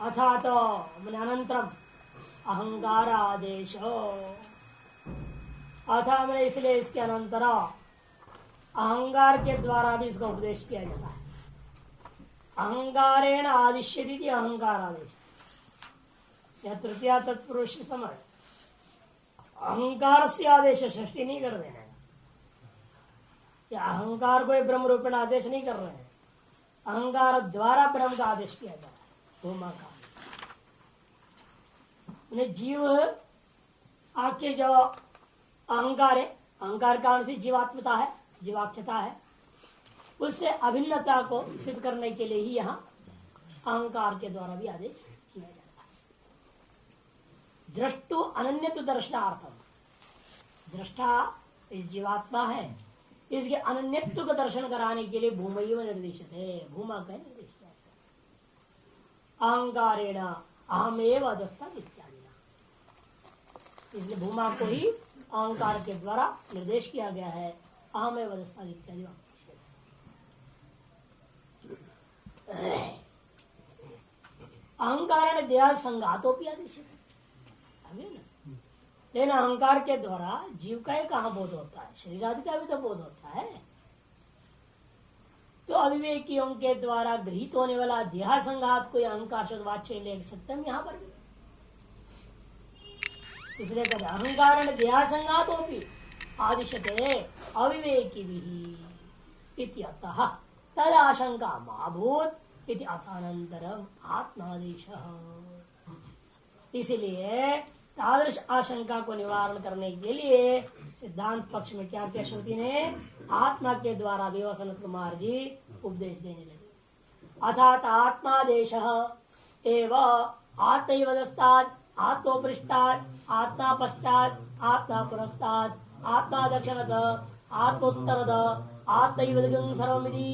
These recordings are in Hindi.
अथा तो मैंने अनंतरम अहंकार आदेश अथा मैंने इसलिए इसके अनंतर अहंकार के द्वारा भी इसका उपदेश किया जाता है। अहंकारेण आदिश्यति अहंकार आदेश यह तृतीया तत्पुरुष समय अहंकार से आदेश सृष्टि नहीं कर देना है या अहंकार को ब्रह्म रूपेण आदेश नहीं कर रहे हैं। अहंकार द्वारा ब्रह्म का आदेश किया जा रहा है। भूमा का जीव आके जो अहंकार है, अहंकार कारण से जीवात्मता है, जीवाख्यता है, उससे अभिन्नता को सिद्ध करने के लिए ही यहाँ अहंकार के द्वारा भी आदेश किया जाता है। दृष्टु अनन्यतु दर्शनार्थम, दृष्टा इस जीवात्मा है, इसके अनन्यत्व का दर्शन कराने के लिए भूमैव निर्देशित है, भूमा का निर्देश है। अहंकारेण अहमेव अधस्ता इत्यादि, इसलिए भूमा को ही अहंकार के द्वारा निर्देश किया गया है। अहमेव अधस्ता इत्यादि अहंकार देह संघातों भी आदेश है। लेकिन अहंकार के द्वारा जीव का ही कहाँ बोध होता है, शरीर आदि का भी तो बोध होता है। तो अविवेकियों के द्वारा गृहित होने वाला देह संघात को अहंकार शब्द वाच्य ले सकते हैं यहाँ पर भी। इसलिए कहते अहंकार देह संघातों भी आदिशते अविवेकी भी इत्यतः तद आशंका माभूत इति अथानंतरम आत्मादेश। इसलिए तादृश आशंका को निवारण करने के लिए सिद्धांत पक्ष में क्या क्या श्रुति ने आत्मा के द्वारा देव सनत कुमार जी उपदेश देने लगे। अर्थात आत्मादेश एवं आत्मवदस्तात् आत्मोपृष्टात् आत्मा पश्चात आत्मा पुरस्तात् आत्मा दक्षिणत आत्मोत्तरद आत्मैवं सर्वमिति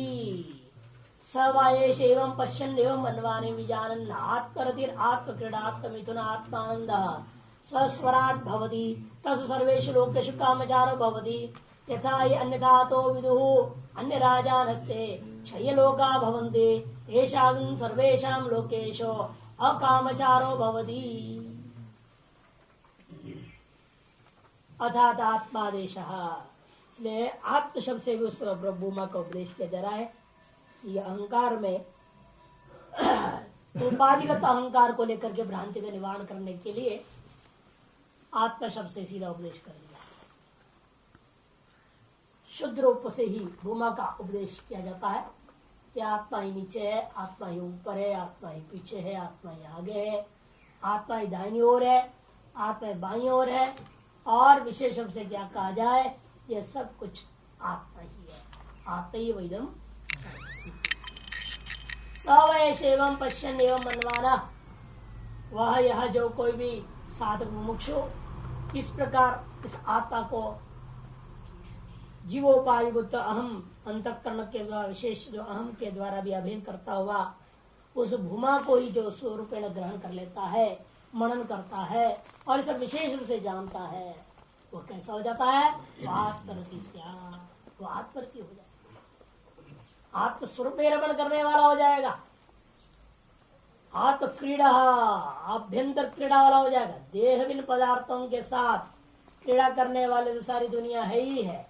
स वायेश एवं पश्यन् एवं मन्वानि विजानन् आत्मरतिर् आत्मक्रीडा आत्ममिथुन आत्मानंद सस्वराट भवति तस् सर्वेषु लोकेषु कामचारो भवति यथा हि अन्यथा तो विदुः अन्य राजानस्ते क्षयलोका भवन्ति येषां सर्वेषां लोकेषु अकामचारो भवति। अर्थात आत्मादेश, इसलिए आत्म शब्द से भी उस भूमा का उपदेश किया जा रहा है। ये अहंकार में उपाधिगत अहंकार को लेकर के भ्रांति का निवारण करने के लिए आत्मा शब्द से सीधा उपदेश कर दिया। शुद्ध रूप से ही भूमा का उपदेश किया जाता है कि आत्मा ही नीचे है, आत्मा ही ऊपर है, आत्मा ही पीछे है, आत्मा ही आगे है, आत्मा ही दाहिनी ओर है, आत्मा ही बाईं ओर है, और विशेष रूप से क्या कहा जाए, यह सब कुछ आत्मा ही है। आत्मा ही वैदम सवयश एवं पश्यन् एवं मनवाना, वह यह जो कोई भी साधक मुमुक्षु इस प्रकार इस आत्मा को जीवोपाधिभूत अहम अंतःकरण के द्वारा विशेष जो अहम के द्वारा भी अभिन्न करता हुआ उस भूमा को ही जो स्वरूपेण ग्रहण कर लेता है, मनन करता है और इसे विशेष रूप से जानता है, वो कैसा हो जाता है, आत्मरति वो आत्मरति हो जाएगा, आत्मस्वरूप में रमण करने वाला हो जाएगा, आत्म क्रीड़ा आभ्यंतर क्रीड़ा वाला हो जाएगा। देह बिन पदार्थों के साथ क्रीड़ा करने वाले तो सारी दुनिया है ही है।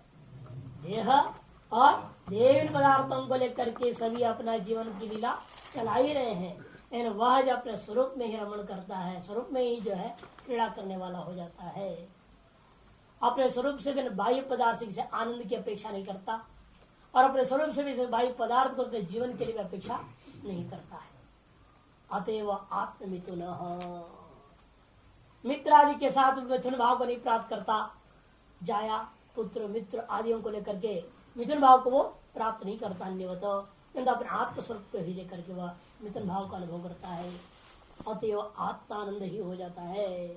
देह और देह बिन पदार्थों को लेकर के सभी अपना जीवन की लीला चला ही रहे हैं, लेकिन वह जो अपने स्वरूप में ही रमण करता है, स्वरूप में ही जो है क्रीड़ा करने वाला हो जाता है। अपने स्वरूप से बिन बाह्य पदार्थ से आनंद की अपेक्षा नहीं करता और अपने स्वरूप से भी बाह्य पदार्थ को अपने जीवन के लिए अपेक्षा नहीं करता है। अतएव आत्ममिथुन, मित्र आदि के साथ मिथुन भाव को नहीं प्राप्त करता, जाया पुत्र मित्र आदियों को लेकर के मिथुन भाव को वो प्राप्त नहीं करता अन्यवत, किंतु अपने आत्मस्वरूप को ही लेकर के वह मिथुन भाव का अनुभव करता है। अतएव आत्मानंद ही हो जाता है।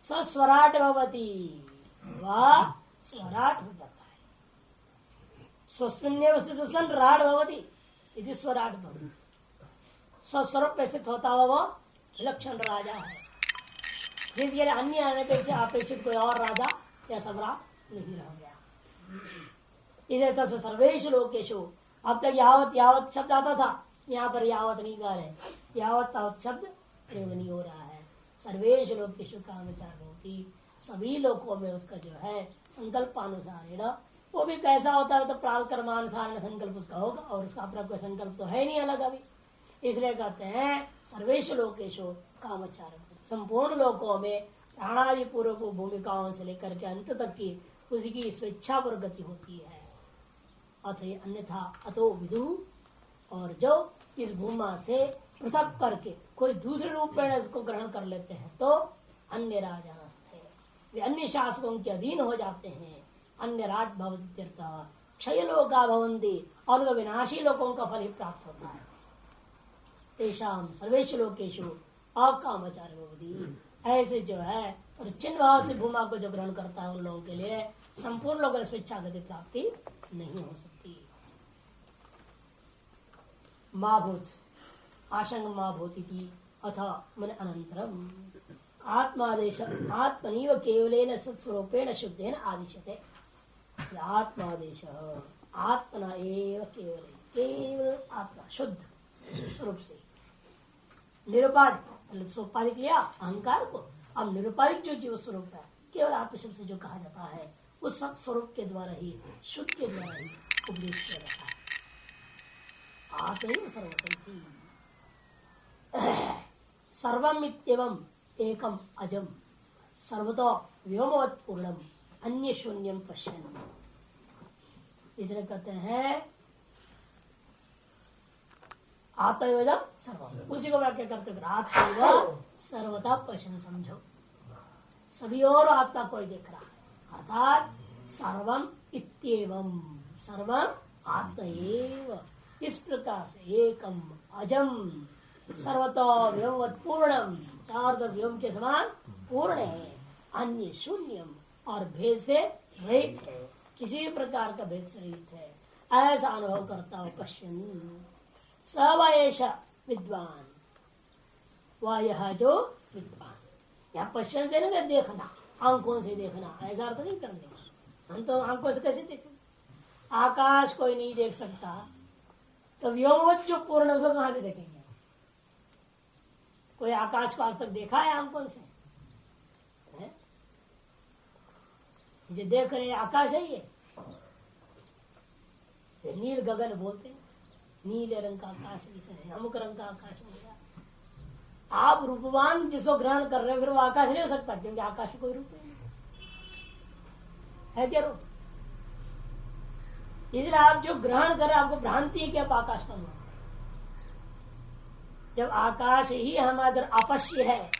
स्वराट भवती, वह स्वराट हो जाता है। स्वस्मिन्नेव स्थितः सन् राट भवति इति स्वराट भवति, स्वस्वरूप में स्थित होता हुआ वो विलक्षण राजा है, जिसके लिए अन्य अपेक्षित कोई और राजा या सम्राट नहीं रह गया। इसे तस् सर्वेषु लोकेषु, अब तक यावत यावत शब्द आता था यहाँ पर यावत नहीं गा रहे, यावत तावत शब्द प्रयोग नहीं हो रहा है। सर्वेश लोकेषु कामचार होती, सभी लोगों में उसका जो है संकल्पानुसार, वो भी कैसा होता है तो प्राल कर्मानुसार संकल्प उसका होगा, और उसका अपना कोई संकल्प तो है नहीं अलग अभी। इसलिए कहते हैं सर्वेश लोकेशो कामचार, संपूर्ण लोकों में प्राणादि पूर्वक भूमिकाओं से लेकर के अंत तक की उसकी स्वेच्छा पर गति होती है। अथ अन्यथा अतो विदु, और जो इस भूमा से पृथक करके कोई दूसरे रूप में इसको ग्रहण कर लेते हैं तो अन्य राजा थे, वे अन्य शासकों के अधीन हो जाते हैं। अन्य राज भवती, क्षय लोका भवन्ति, और उनका विनाशी लोगों का फल ही प्राप्त होता है। तेषाम सर्वेश लोकेशु अकामचार भवति, ऐसे जो है और चिन्ह भाव से भूमा को जो ग्रहण करता है उन लोगों के लिए संपूर्ण लोगों स्वेच्छा गति प्राप्ति नहीं हो सकती। माँ भूत आशंक माँ भूति थी अथ मन अनंतरम आत्मादेश आत्मनीव केवलेन सत्स्वरूपेण शुद्धेन आदिश्यते। आत्मादेश आत्मना एव केवल आत्मा शुद्ध स्वरूप से निरुपाधिक, सोपाधिक लिया अहंकार को, अब निरुपाधिक जो जीव स्वरूप है केवल आत्मशब्द से जो कहा जाता है उस सत स्वरूप के द्वारा ही, शुद्ध के द्वारा ही उपदेश किया जाता है। आत्मैव सर्वतम सर्वम इत्येवं एकम अजम सर्वतो व्योमवत् पूर्णम अन्य शून्यम पश्यन्। इसलिए कहते हैं आत्मैवदम सर्वम, उसी को व्याख्या करते हैं आत्मैव सर्वता पश्यन्, समझो सभी और आत्मा कोई देख रहा है, अर्थात सर्वम इत्येवं सर्वम आत्मैव, इस प्रकार से एकम अजम सर्वतो व्योमवत् पूर्णम, चार व्योम के समान पूर्ण है, अन्य शून्यम और भेद से रहित है, किसी भी प्रकार का भेद से रहित है, ऐसा अनुभव करता हो। पश्यन् सवयेश विद्वान, वह यह जो विद्वान, यहाँ पश्यन से नहीं देखना, आंखों से देखना, ऐसा अर्थ नहीं करने। हम तो आंखों से कैसे देखें, आकाश कोई नहीं देख सकता तो व्योमवत् जो पूर्ण उसको कहां से देखेंगे? कोई आकाश को आज तक देखा है आंखों से? जो देख रहे आकाश है ये नील गगन बोलते हैं, नीले रंग का आकाश, इसे अमुक रंग का आकाश हो गया। आप रूपवान जिसको ग्रहण कर रहे हो फिर वो आकाश नहीं हो सकता, क्योंकि आकाश में कोई रूप नहीं है क्या रूप? इसलिए आप जो ग्रहण कर रहे हैं आपको भ्रांति है कि आप आकाश का अनुभव। जब आकाश ही हमारे अपश्य है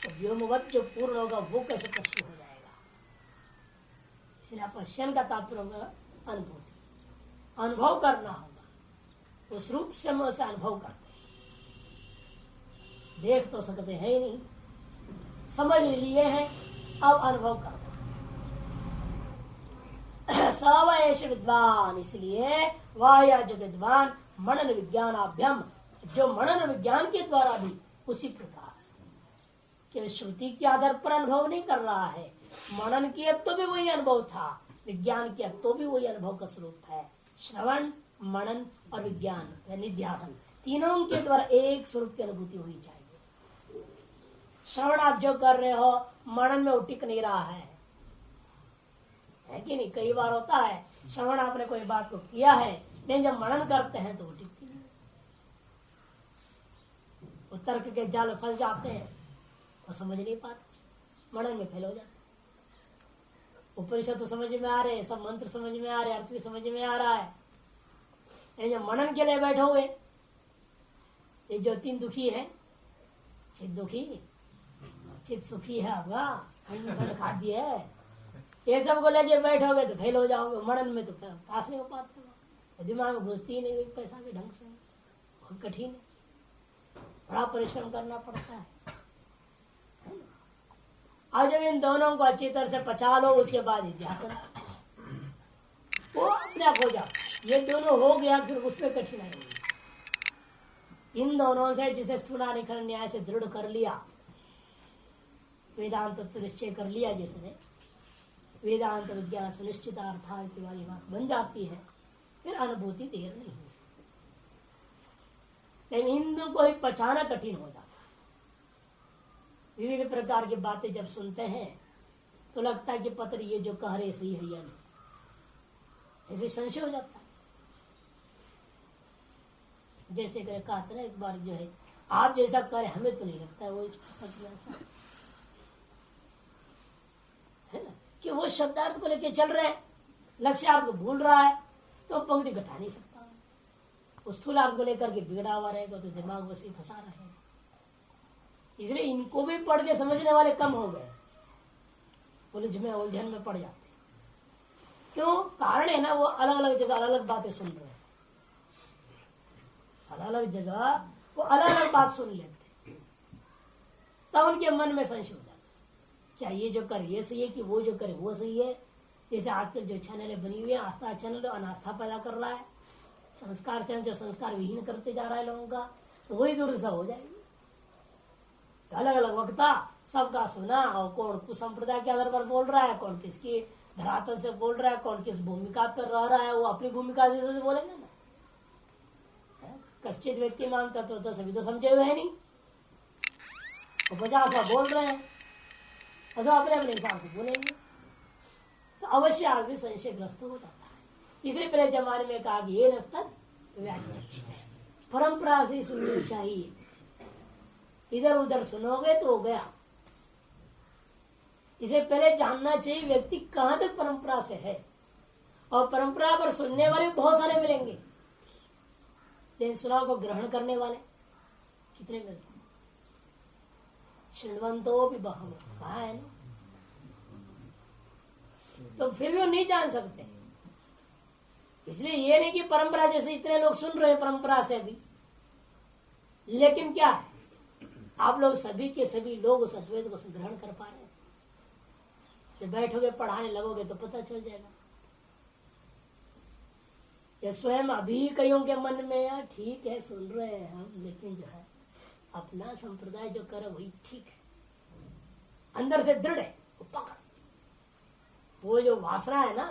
तो व्योमवत् जो पूर्ण होगा वो कैसे पश्य हो जाएगा? इसलिए अपश्यन का तात्पर्य होगा अनुभूति, अनुभव करना होगा, उस रूप से हम उसे अनुभव करते हैं, देख तो सकते हैं ही नहीं, समझ लिए हैं, अब अनुभव करते हैं। सवयेश विद्वान, इसलिए वह या जो विद्वान मनन विज्ञानाभ्यम, जो मनन विज्ञान के द्वारा भी उसी प्रकार से केवल श्रुति के आधार पर अनुभव नहीं कर रहा है, मनन किया तो भी वही अनुभव था, विज्ञान किया तो भी वही अनुभव का स्वरूप है। श्रवण, मनन और विज्ञान निध्यासन, तीनों के द्वारा एक स्वरूप की अनुभूति होनी चाहिए। श्रवण आप जो कर रहे हो मनन में उटिक नहीं रहा है कि नहीं? कई बार होता है श्रवण आपने कोई बात को किया है, लेकिन जब मनन करते हैं तो वो टिकती नहीं, वो तर्क के जाल में फंस जाते हैं, वो समझ नहीं पाते, मनन में फेल हो जाते। उपनिषद तो समझ में आ रहे हैं, सब मंत्र समझ में आ रहे हैं, अर्थ भी समझ में आ रहा है, लेकिन जब मनन के लिए बैठोगे, ये जो तीन दुखी है, चित दुखी, चित सुखी है, आपका खाद्य है, ये सब को लेके बैठोगे तो फेल हो जाओगे। मनन में तो पास नहीं हो पाते, दिमाग में घुसती ही नहीं पैसा के ढंग से, बहुत कठिन है, बड़ा परिश्रम करना पड़ता है। आज जब इन दोनों को अच्छी तरह से पचा लो उसके बाद इतिहासन वो अपने आप हो जाओ, ये दोनों हो गया फिर उसमें कठिनाई होगी। इन दोनों से जिसे स्थूलाधिकरण न्याय से दृढ़ कर लिया, वेदांत तत्व निश्चय कर लिया जिसने, वेदांत विज्ञान सुनिश्चित अर्थात वाली बात बन जाती है, फिर अनुभूति देर नहीं होगी। लेकिन हिंदू को ही पहचाना कठिन हो जाता। विविध प्रकार की बातें जब सुनते हैं तो लगता है कि पता नहीं ये जो कह रहे सही है या नहीं, ऐसे संशय हो जाता है। जैसे कहा था ना एक बार, जो है आप जैसा कह रहे हमें तो नहीं लगता है वो इस ऐसा है ना, कि वो शब्दार्थ को लेके चल रहे हैं, लक्ष्यार्थ को भूल रहा है तो पंक्ति घटा नहीं सकता। उस स्थूलार्थ को लेकर के बिगड़ा हुआ रहेगा तो दिमाग वैसे फंसा रहेगा। इसलिए इनको भी पढ़ के समझने वाले कम हो गए, उलझन में पड़ जाते। क्यों? कारण है ना, वो अलग अलग जगह अलग अलग बातें सुन रहे हैं, अलग अलग जगह वो अलग अलग बात सुन लेते, तब उनके मन में संशय हो जाता, क्या ये जो कर ये सही है कि वो जो करे वो सही है। जैसे आजकल जो चैनल बनी हुई है, आस्था चैनल अनास्था पैदा कर रहा है, संस्कार चैनल जो संस्कार विहीन करते जा रहा है लोगों का, तो वही दुर्दशा हो जाएगी। अलग अलग वक्ता सबका सुना, और कौन कुछ संप्रदाय के आधार पर बोल रहा है, कौन किसकी धरातल से बोल रहा है, कौन किस भूमिका पर रह रहा है, वो अपनी भूमिका से बोलेंगे ना। कश्चित व्यक्ति मानता तो सभी तो समझे हुए है नहीं, वो 50 बोल रहे हैं, तो अपने अपने हिसाब से बोलेंगे, तो अवश्य आदमी संशयग्रस्त होता है। इसलिए पहले जमाने में कहा कि ये नस्तक परंपरा से सुननी चाहिए, इधर उधर सुनोगे तो हो गया। इसे पहले जानना चाहिए व्यक्ति कहां तक परंपरा से है, और परंपरा पर सुनने वाले बहुत सारे मिलेंगे, लेकिन सुनाव को ग्रहण करने वाले कितने मिलते हैं? शृण्वंतो भी बहवो कहा है ना, तो फिर भी वो नहीं जान सकते। इसलिए ये नहीं कि परंपरा जैसे इतने लोग सुन रहे हैं परंपरा से अभी, लेकिन क्या है, आप लोग सभी के सभी लोग उस अद्वैत को ग्रहण कर पा रहे हैं? जब बैठोगे पढ़ाने लगोगे तो पता चल जाएगा। या स्वयं अभी कईयों के मन में यार ठीक है सुन रहे हैं हम, लेकिन जो है अपना संप्रदाय जो करे वही ठीक है, अंदर से दृढ़ है वो पकड़। वो जो वासना है ना,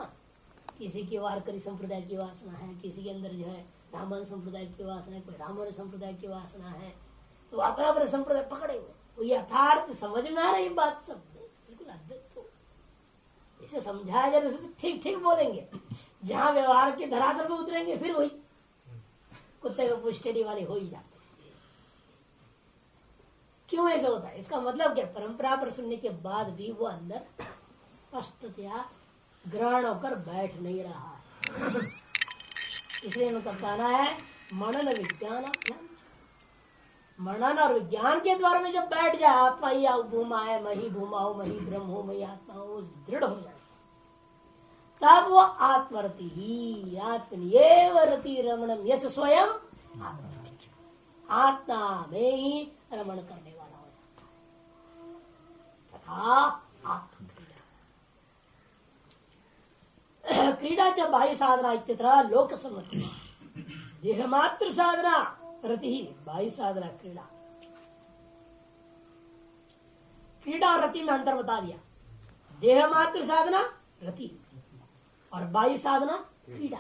किसी की वारकरी संप्रदाय की वासना है, किसी के अंदर जो है रामायण संप्रदाय की वासना है, कोई रामायण संप्रदाय की वासना है, तो अपना अपना संप्रदाय पकड़े हुए, वो यथार्थ समझ में आ रही बात सब बिल्कुल अद्भुत हो, इसे समझाया जाए तो ठीक ठीक बोलेंगे, जहां व्यवहार के धरातल में उतरेंगे फिर वही कुत्ते को पुष्टेडी वाले हो ही जाते। क्यों ऐसा होता है? इसका मतलब क्या, परंपरा पर सुनने के बाद भी वो अंदर स्पष्टतया ग्रहण होकर बैठ नहीं रहा है। इसलिए उनका कहना है मनन विज्ञान, मनन और विज्ञान के द्वारा में जब बैठ जाए, आत्मा ही भूमा है, मही भूमा हो, मही ब्रह्म हो, मही आत्मा हो, दृढ़ हो जाए, तब वो आत्मरति ही आत्मनिएव रति रमणम यस स्वयं आत्मा में ही रमण करने वाला हो जाता है। तथा आत्मक्रीड़ा क्रीड़ा च बाह्य साधना इत्यत्र लोक सम्मति, देह मात्र साधना रति ही बाह्य साधना क्रीड़ा। क्रीड़ा और रति में अंतर बता दिया, देह मात्र साधना रति और बाह्य साधना क्रीड़ा।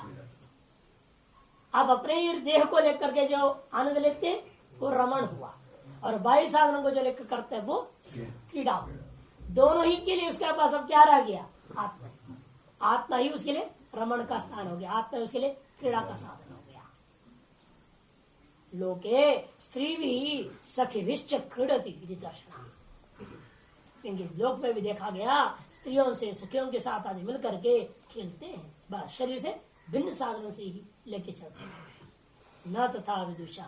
आप अपने ही देह को लेकर के जो आनंद लेते हैं वो रमण हुआ, और बाह्य साधनों को जो लेकर करते हैं वो क्रीड़ा हुआ। दोनों ही के लिए उसके पास अब क्या रह गया? आत्मा। आत्मा ही उसके लिए रमण का स्थान हो गया, आत्मा उसके लिए क्रीड़ा का साधन हो गया। लोके स्त्री भी सखिभिश्च क्रीडति इति दर्शना, क्योंकि लोक में भी देखा गया स्त्रियों से सखियों के साथ आदि मिल करके खेलते हैं, बस शरीर से भिन्न साधनों से ही लेके चलते हैं। न तथा विदुषा,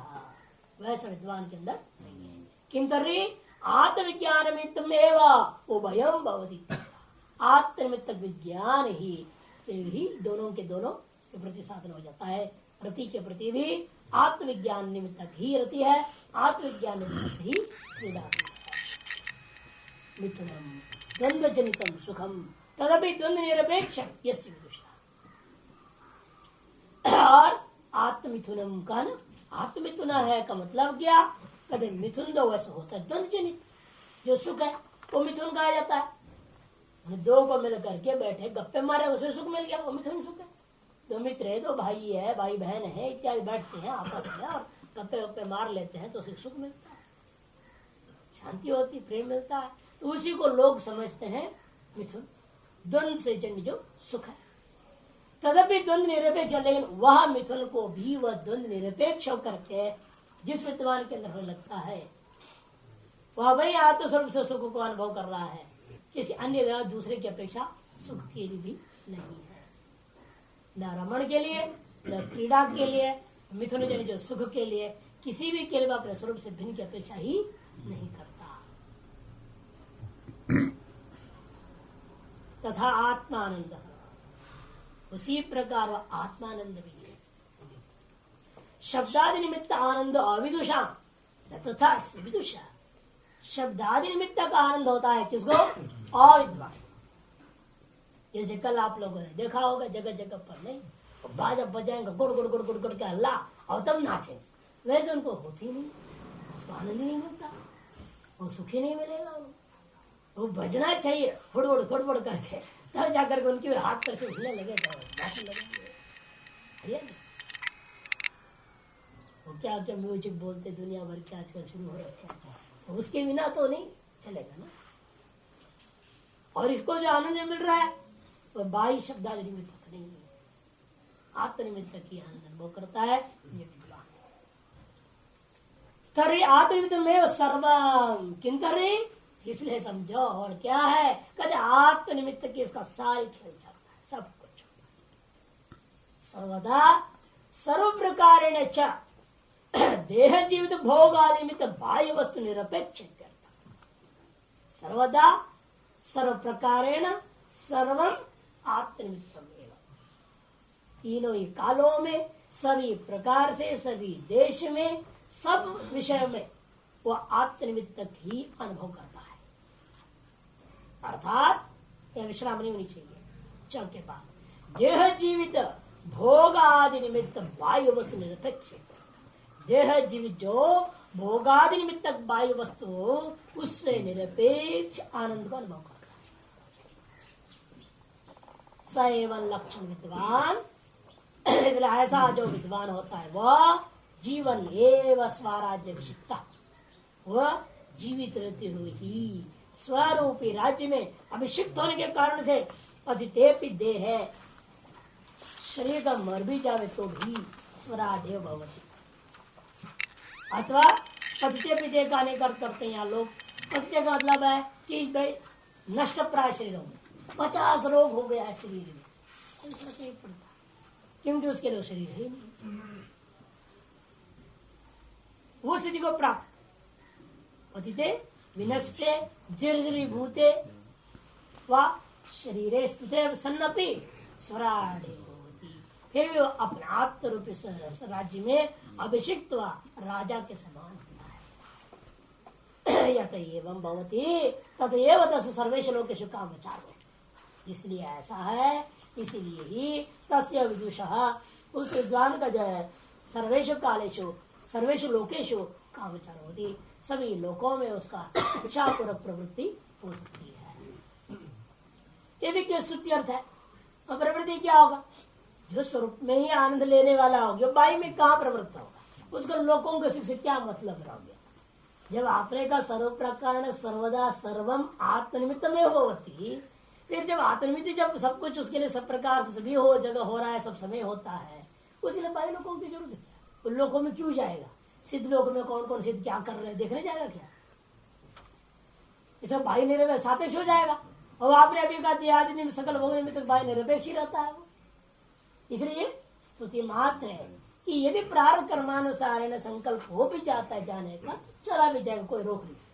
वैसा विद्वान के अंदर नहीं है। किंतु आत्मविज्ञान निमित्तमेव उभयम भवति, आत्मनिमित्त विज्ञान ही दोनों के दोनों के प्रति साधन हो जाता है। रति के प्रति भी आत्मविज्ञान निमित्तक ही रति है, आत्मविज्ञान निमित्तक ही क्रीड़ा है। मिथुनम द्वंद्व जनितम सुखम तदपि द्वंद्व निरपेक्ष यस्य विदुषा। और आत्मिथुनम का ना, आत्मिथुना है का मतलब क्या? कभी मिथुन दो वैसा होता है द्वंद्व जनित, जो सुख है वो मिथुन कहा जाता है। दो को मिल करके बैठे गप्पे मारे उसे सुख मिल गया, वो मिथुन सुख है। दो मित्र है, दो भाई है, भाई बहन है इत्यादि, बैठते हैं आपस में और गप्पे वप्पे मार लेते हैं तो उसे सुख मिलता है, शांति होती, प्रेम मिलता है। तो उसी को लोग समझते हैं मिथुन, द्वंद से जन्य जो सुख है। तदपि द्वंद निरपेक्ष, लेकिन वह मिथुन को भी वह द्वंद निरपेक्ष करके जिस विद्वान के अंदर होने लगता है, वह वही आत्मस्वरूप से सुख को अनुभव कर रहा है, किसी अन्य दूसरे की अपेक्षा सुख के लिए भी नहीं है, न रमण के लिए, न क्रीड़ा के लिए, मिथुन जन जो सुख के लिए, किसी भी के लिए अपने स्वरूप से भिन्न की अपेक्षा ही नहीं करता। तथा आत्मानंद, उसी प्रकार वह आत्मानंद भी है। शब्दादि निमित्त आनंद अविदुषा तथा विदुषा, शब्दादि निमित्त का आनंद होता है किसको? अविद्वान। जैसे कल आप लोगों ने देखा होगा जगह जगह पर नहीं बाजा बजाएंगे, गुड़ गुड़ गुड़ गुड़ गुड़ के हल्ला और तब नाचेंगे, वैसे उनको होती नहीं, उसको आनंद ही नहीं मिलता, वो सुखी नहीं मिलेगा उनको। वो बजना चाहिए फुड़बुड़ फुड़बुड़ करके, तब जाकर के उनकी हाथ पर से हिलने लगे वो क्या क्या म्यूजिक बोलते दुनिया भर के आजकल शुरू हो रखे हैं, तो उसके बिना तो नहीं चलेगा ना। और इसको जो आनंद मिल रहा है वह बाह्य शब्दादि निमित्त नहीं है, आत्मनिमित्त की आनंद वो करता है ये विद्वान। तर्हि आत्मनिमित्त में सर्वम किंतरि, इसलिए समझो और क्या है, कहते आत्मनिमित्त की इसका सारी खेल चलता है, सब कुछ सर्वदा सर्व प्रकारेण च देह जीवित भोग आदि निमित्त बाह्य वस्तु निरपेक्ष, सर्वदा सर्व प्रकारेण सर्वम आत्मनिमित्तम, तीनों ही कालों में सभी प्रकार से सभी देश में सब विषय में वह आत्मनिमित्त ही अनुभव करता है। अर्थात यह विश्राम नहीं होनी चाहिए। चौके बाद देह जीवित भोग आदि निमित्त वायु वस्तु निरपेक्ष, देह जीवित जो भोगादि निमित्त वायु वस्तु उससे निरपेक्ष आनंद को अनुभव करता है। स एवं लक्षण विद्वान, इसलिए ऐसा जो विद्वान होता है वह जीवन एवं स्वराज्य अभिषिक्ता, वह जीवित रहते हुए ही स्वरूपी राज्य में अभिषिक्त होने के कारण से पतिते देह है, शरीर का मर भी जावे तो भी स्वरादेव भवति। अथवा पतिते पिते का अनेक अर्थ करते हैं यहाँ लोग। पतिते का मतलब है कि भाई नष्ट प्राय शरीरों में 50 रोग हो गया है शरीर में, क्योंकि उसके लिए शरीर ही नहीं, वो स्थिति को प्राप्त पतिते विनष्टे जर्जरीभूते व शरीरे स्थिते सन्नपि स्वराडे होती, फिर भी वो अपने आत्म रूपी राज्य में अभिषिक्त व राजा के समान होता है। यत एवं भवति ततएव तस्य सर्वेषु लोकेषु कामचारो, इसलिए ऐसा है, इसीलिए ही तस्य विदुषः, उस विद्वान का जो है सर्वेषु कालेषु सर्वेषु लोकेषु कामचार होती, सभी लोकों में उसका इच्छापूर्वक प्रवृत्ति हो सकती है। ये भी क्या स्तुति अर्थ है। और प्रवृत्ति क्या होगा? जो स्वरूप में ही आनंद लेने वाला होगा, बाई में कहाँ प्रवृत्त होगा, उसको लोकों के से क्या मतलब रह गया। जब आपने का सर्व प्रकार सर्वदा सर्वम आत्मनिमित्त में होती, फिर जब आत्मनिमित्त जब सब कुछ उसके लिए सब प्रकार से सभी हो जगह हो रहा है, सब समय होता है, उसके लिए बाई लोगों की जरूरत है। उन लोगों में क्यों जाएगा? सिद्ध लोक में कौन कौन सिद्ध क्या कर रहे हैं देखने जाएगा क्या? ये सब भाई निरपेक्ष सापेक्ष हो जाएगा। और आपने अभी कहा दियादि सकल भोग निमित्त भाई निरपेक्ष ही रहता है वो। इसलिए स्तुति मात्र है कि यदि प्रारब्ध कर्मानुसार संकल्प हो भी जाता है जाने का, चला भी जाएगा, कोई रोक नहीं सकता।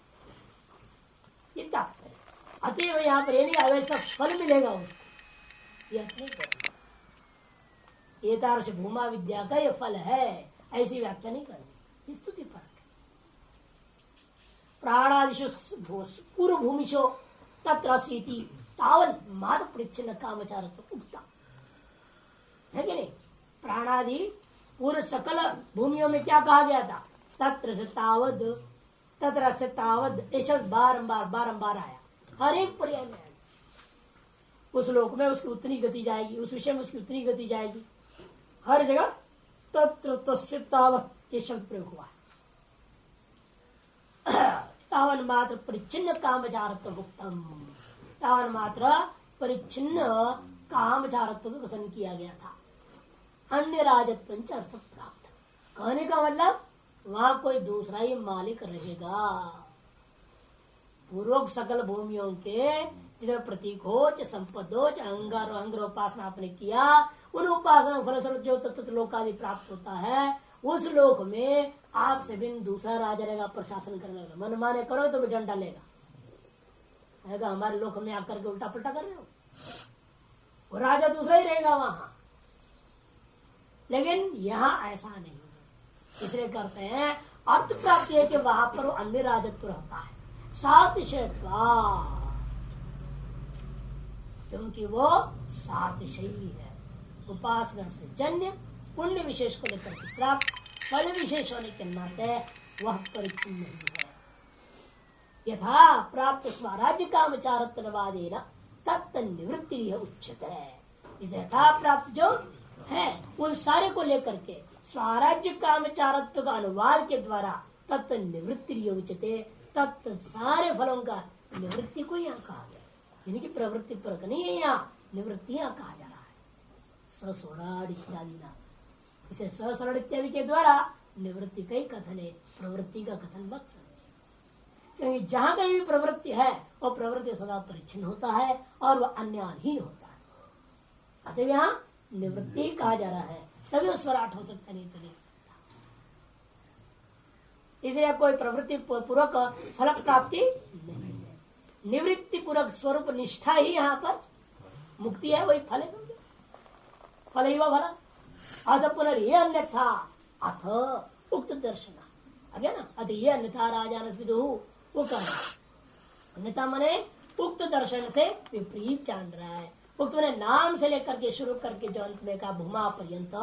ये तात्पर्य अतएव यहाँ पर नहीं अवैसा फल मिलेगा उसको, ये नहीं करना। ये तारस भूमा विद्या का ये फल है, ऐसी व्याख्या नहीं करनी, स्तुति पर। प्राणादिशु पूर्व भूमिशो तत्र सीति तावल माद परिच्छिन्न कामचार उगता है कि नहीं? प्राणादि पूर्व सकल भूमियों में क्या कहा गया था? तत्र से तावद, तत्र से तावद, ये शब्द बारंबार बारंबार आया, हर एक पर्याय में आया। उस लोक में उसकी उतनी गति जाएगी, उस विषय में उसकी उतनी गति जाएगी, हर जगह तत्र तस्य तावत् ये शब्द प्रयोग हुआ तावन मात्र परिच्छिन्न कामचारत्व भुक्तम, तावन मात्र परिच्छिन्न कामचारत्व को कथन किया गया था। अन्य राजत्व अर्थ प्राप्त कहने का मतलब वहां कोई दूसरा ही मालिक रहेगा। पूर्वक सकल भूमियों के जिधर प्रतीक हो च संपद हो च अंगर उपासना आपने किया, उन उपासना फलस्वरूप जो तत्व लोक आदि प्राप्त होता है, उस लोक में आपसे बिन दूसरा राजा रहेगा, प्रशासन करने वाला। मन माने करो तो डंडा लेगा, हमारे लोक में आकर के उल्टा पुल्टा कर रहे हो, वो राजा दूसरा ही रहेगा वहां। लेकिन यहाँ ऐसा नहीं है, इसलिए करते हैं अर्थ प्राप्ति है कि वहां पर वो अन्य राजत्व रहता है सातिशयत्वात्, क्योंकि वो सातिशयी है। उपासना से जन्य पुण्य विशेष को लेकर के प्राप्त फल विशेष होने के नाते वह परिचिन नहीं है। यथा प्राप्त स्वराज्य कामचारत्वादेन तत्त निवृत्ति उच्चते है। इसे यथा प्राप्त जो है उन सारे को लेकर के स्वराज्य कामचारत्व का अनुवाद के द्वारा तत्त निवृत्ति उच्चते, तत्त सारे फलों का निवृत्ति को यहाँ कहा गया, यानी कि प्रवृत्ति पर नहीं है, यहाँ निवृत्ति यहाँ कहा जा रहा है। ससोराड इत्यादि ना, इसे ससोराड इत्यादि के द्वारा निवृत्ति का ही कथन है, प्रवृत्ति का कथन मत समझिए, क्योंकि जहां कहीं भी प्रवृत्ति है वो प्रवृत्ति सदा परिच्छिन्न होता है और वह अन्यहीन होता है। अतः यहाँ निवृत्ति कहा जा रहा है, सभी स्वराट हो सकता नहीं तो नहीं हो सकता। इसलिए कोई प्रवृत्ति पूर्वक फल प्राप्ति नहीं है, निवृत्ति पूर्वक स्वरूप निष्ठा ही यहाँ पर मुक्ति है, वही फल है। समझो फल ही वह फल अथ पुनर्ये अन्यथा अथ उक्त दर्शन अब ना, अथ ये अन्यथा राजा वो कह अन्यथा मने उक्त दर्शन से विपरीत जान रहा है। उक्त मैंने नाम से लेकर के शुरू करके जो अंत में का भूमा पर्यंत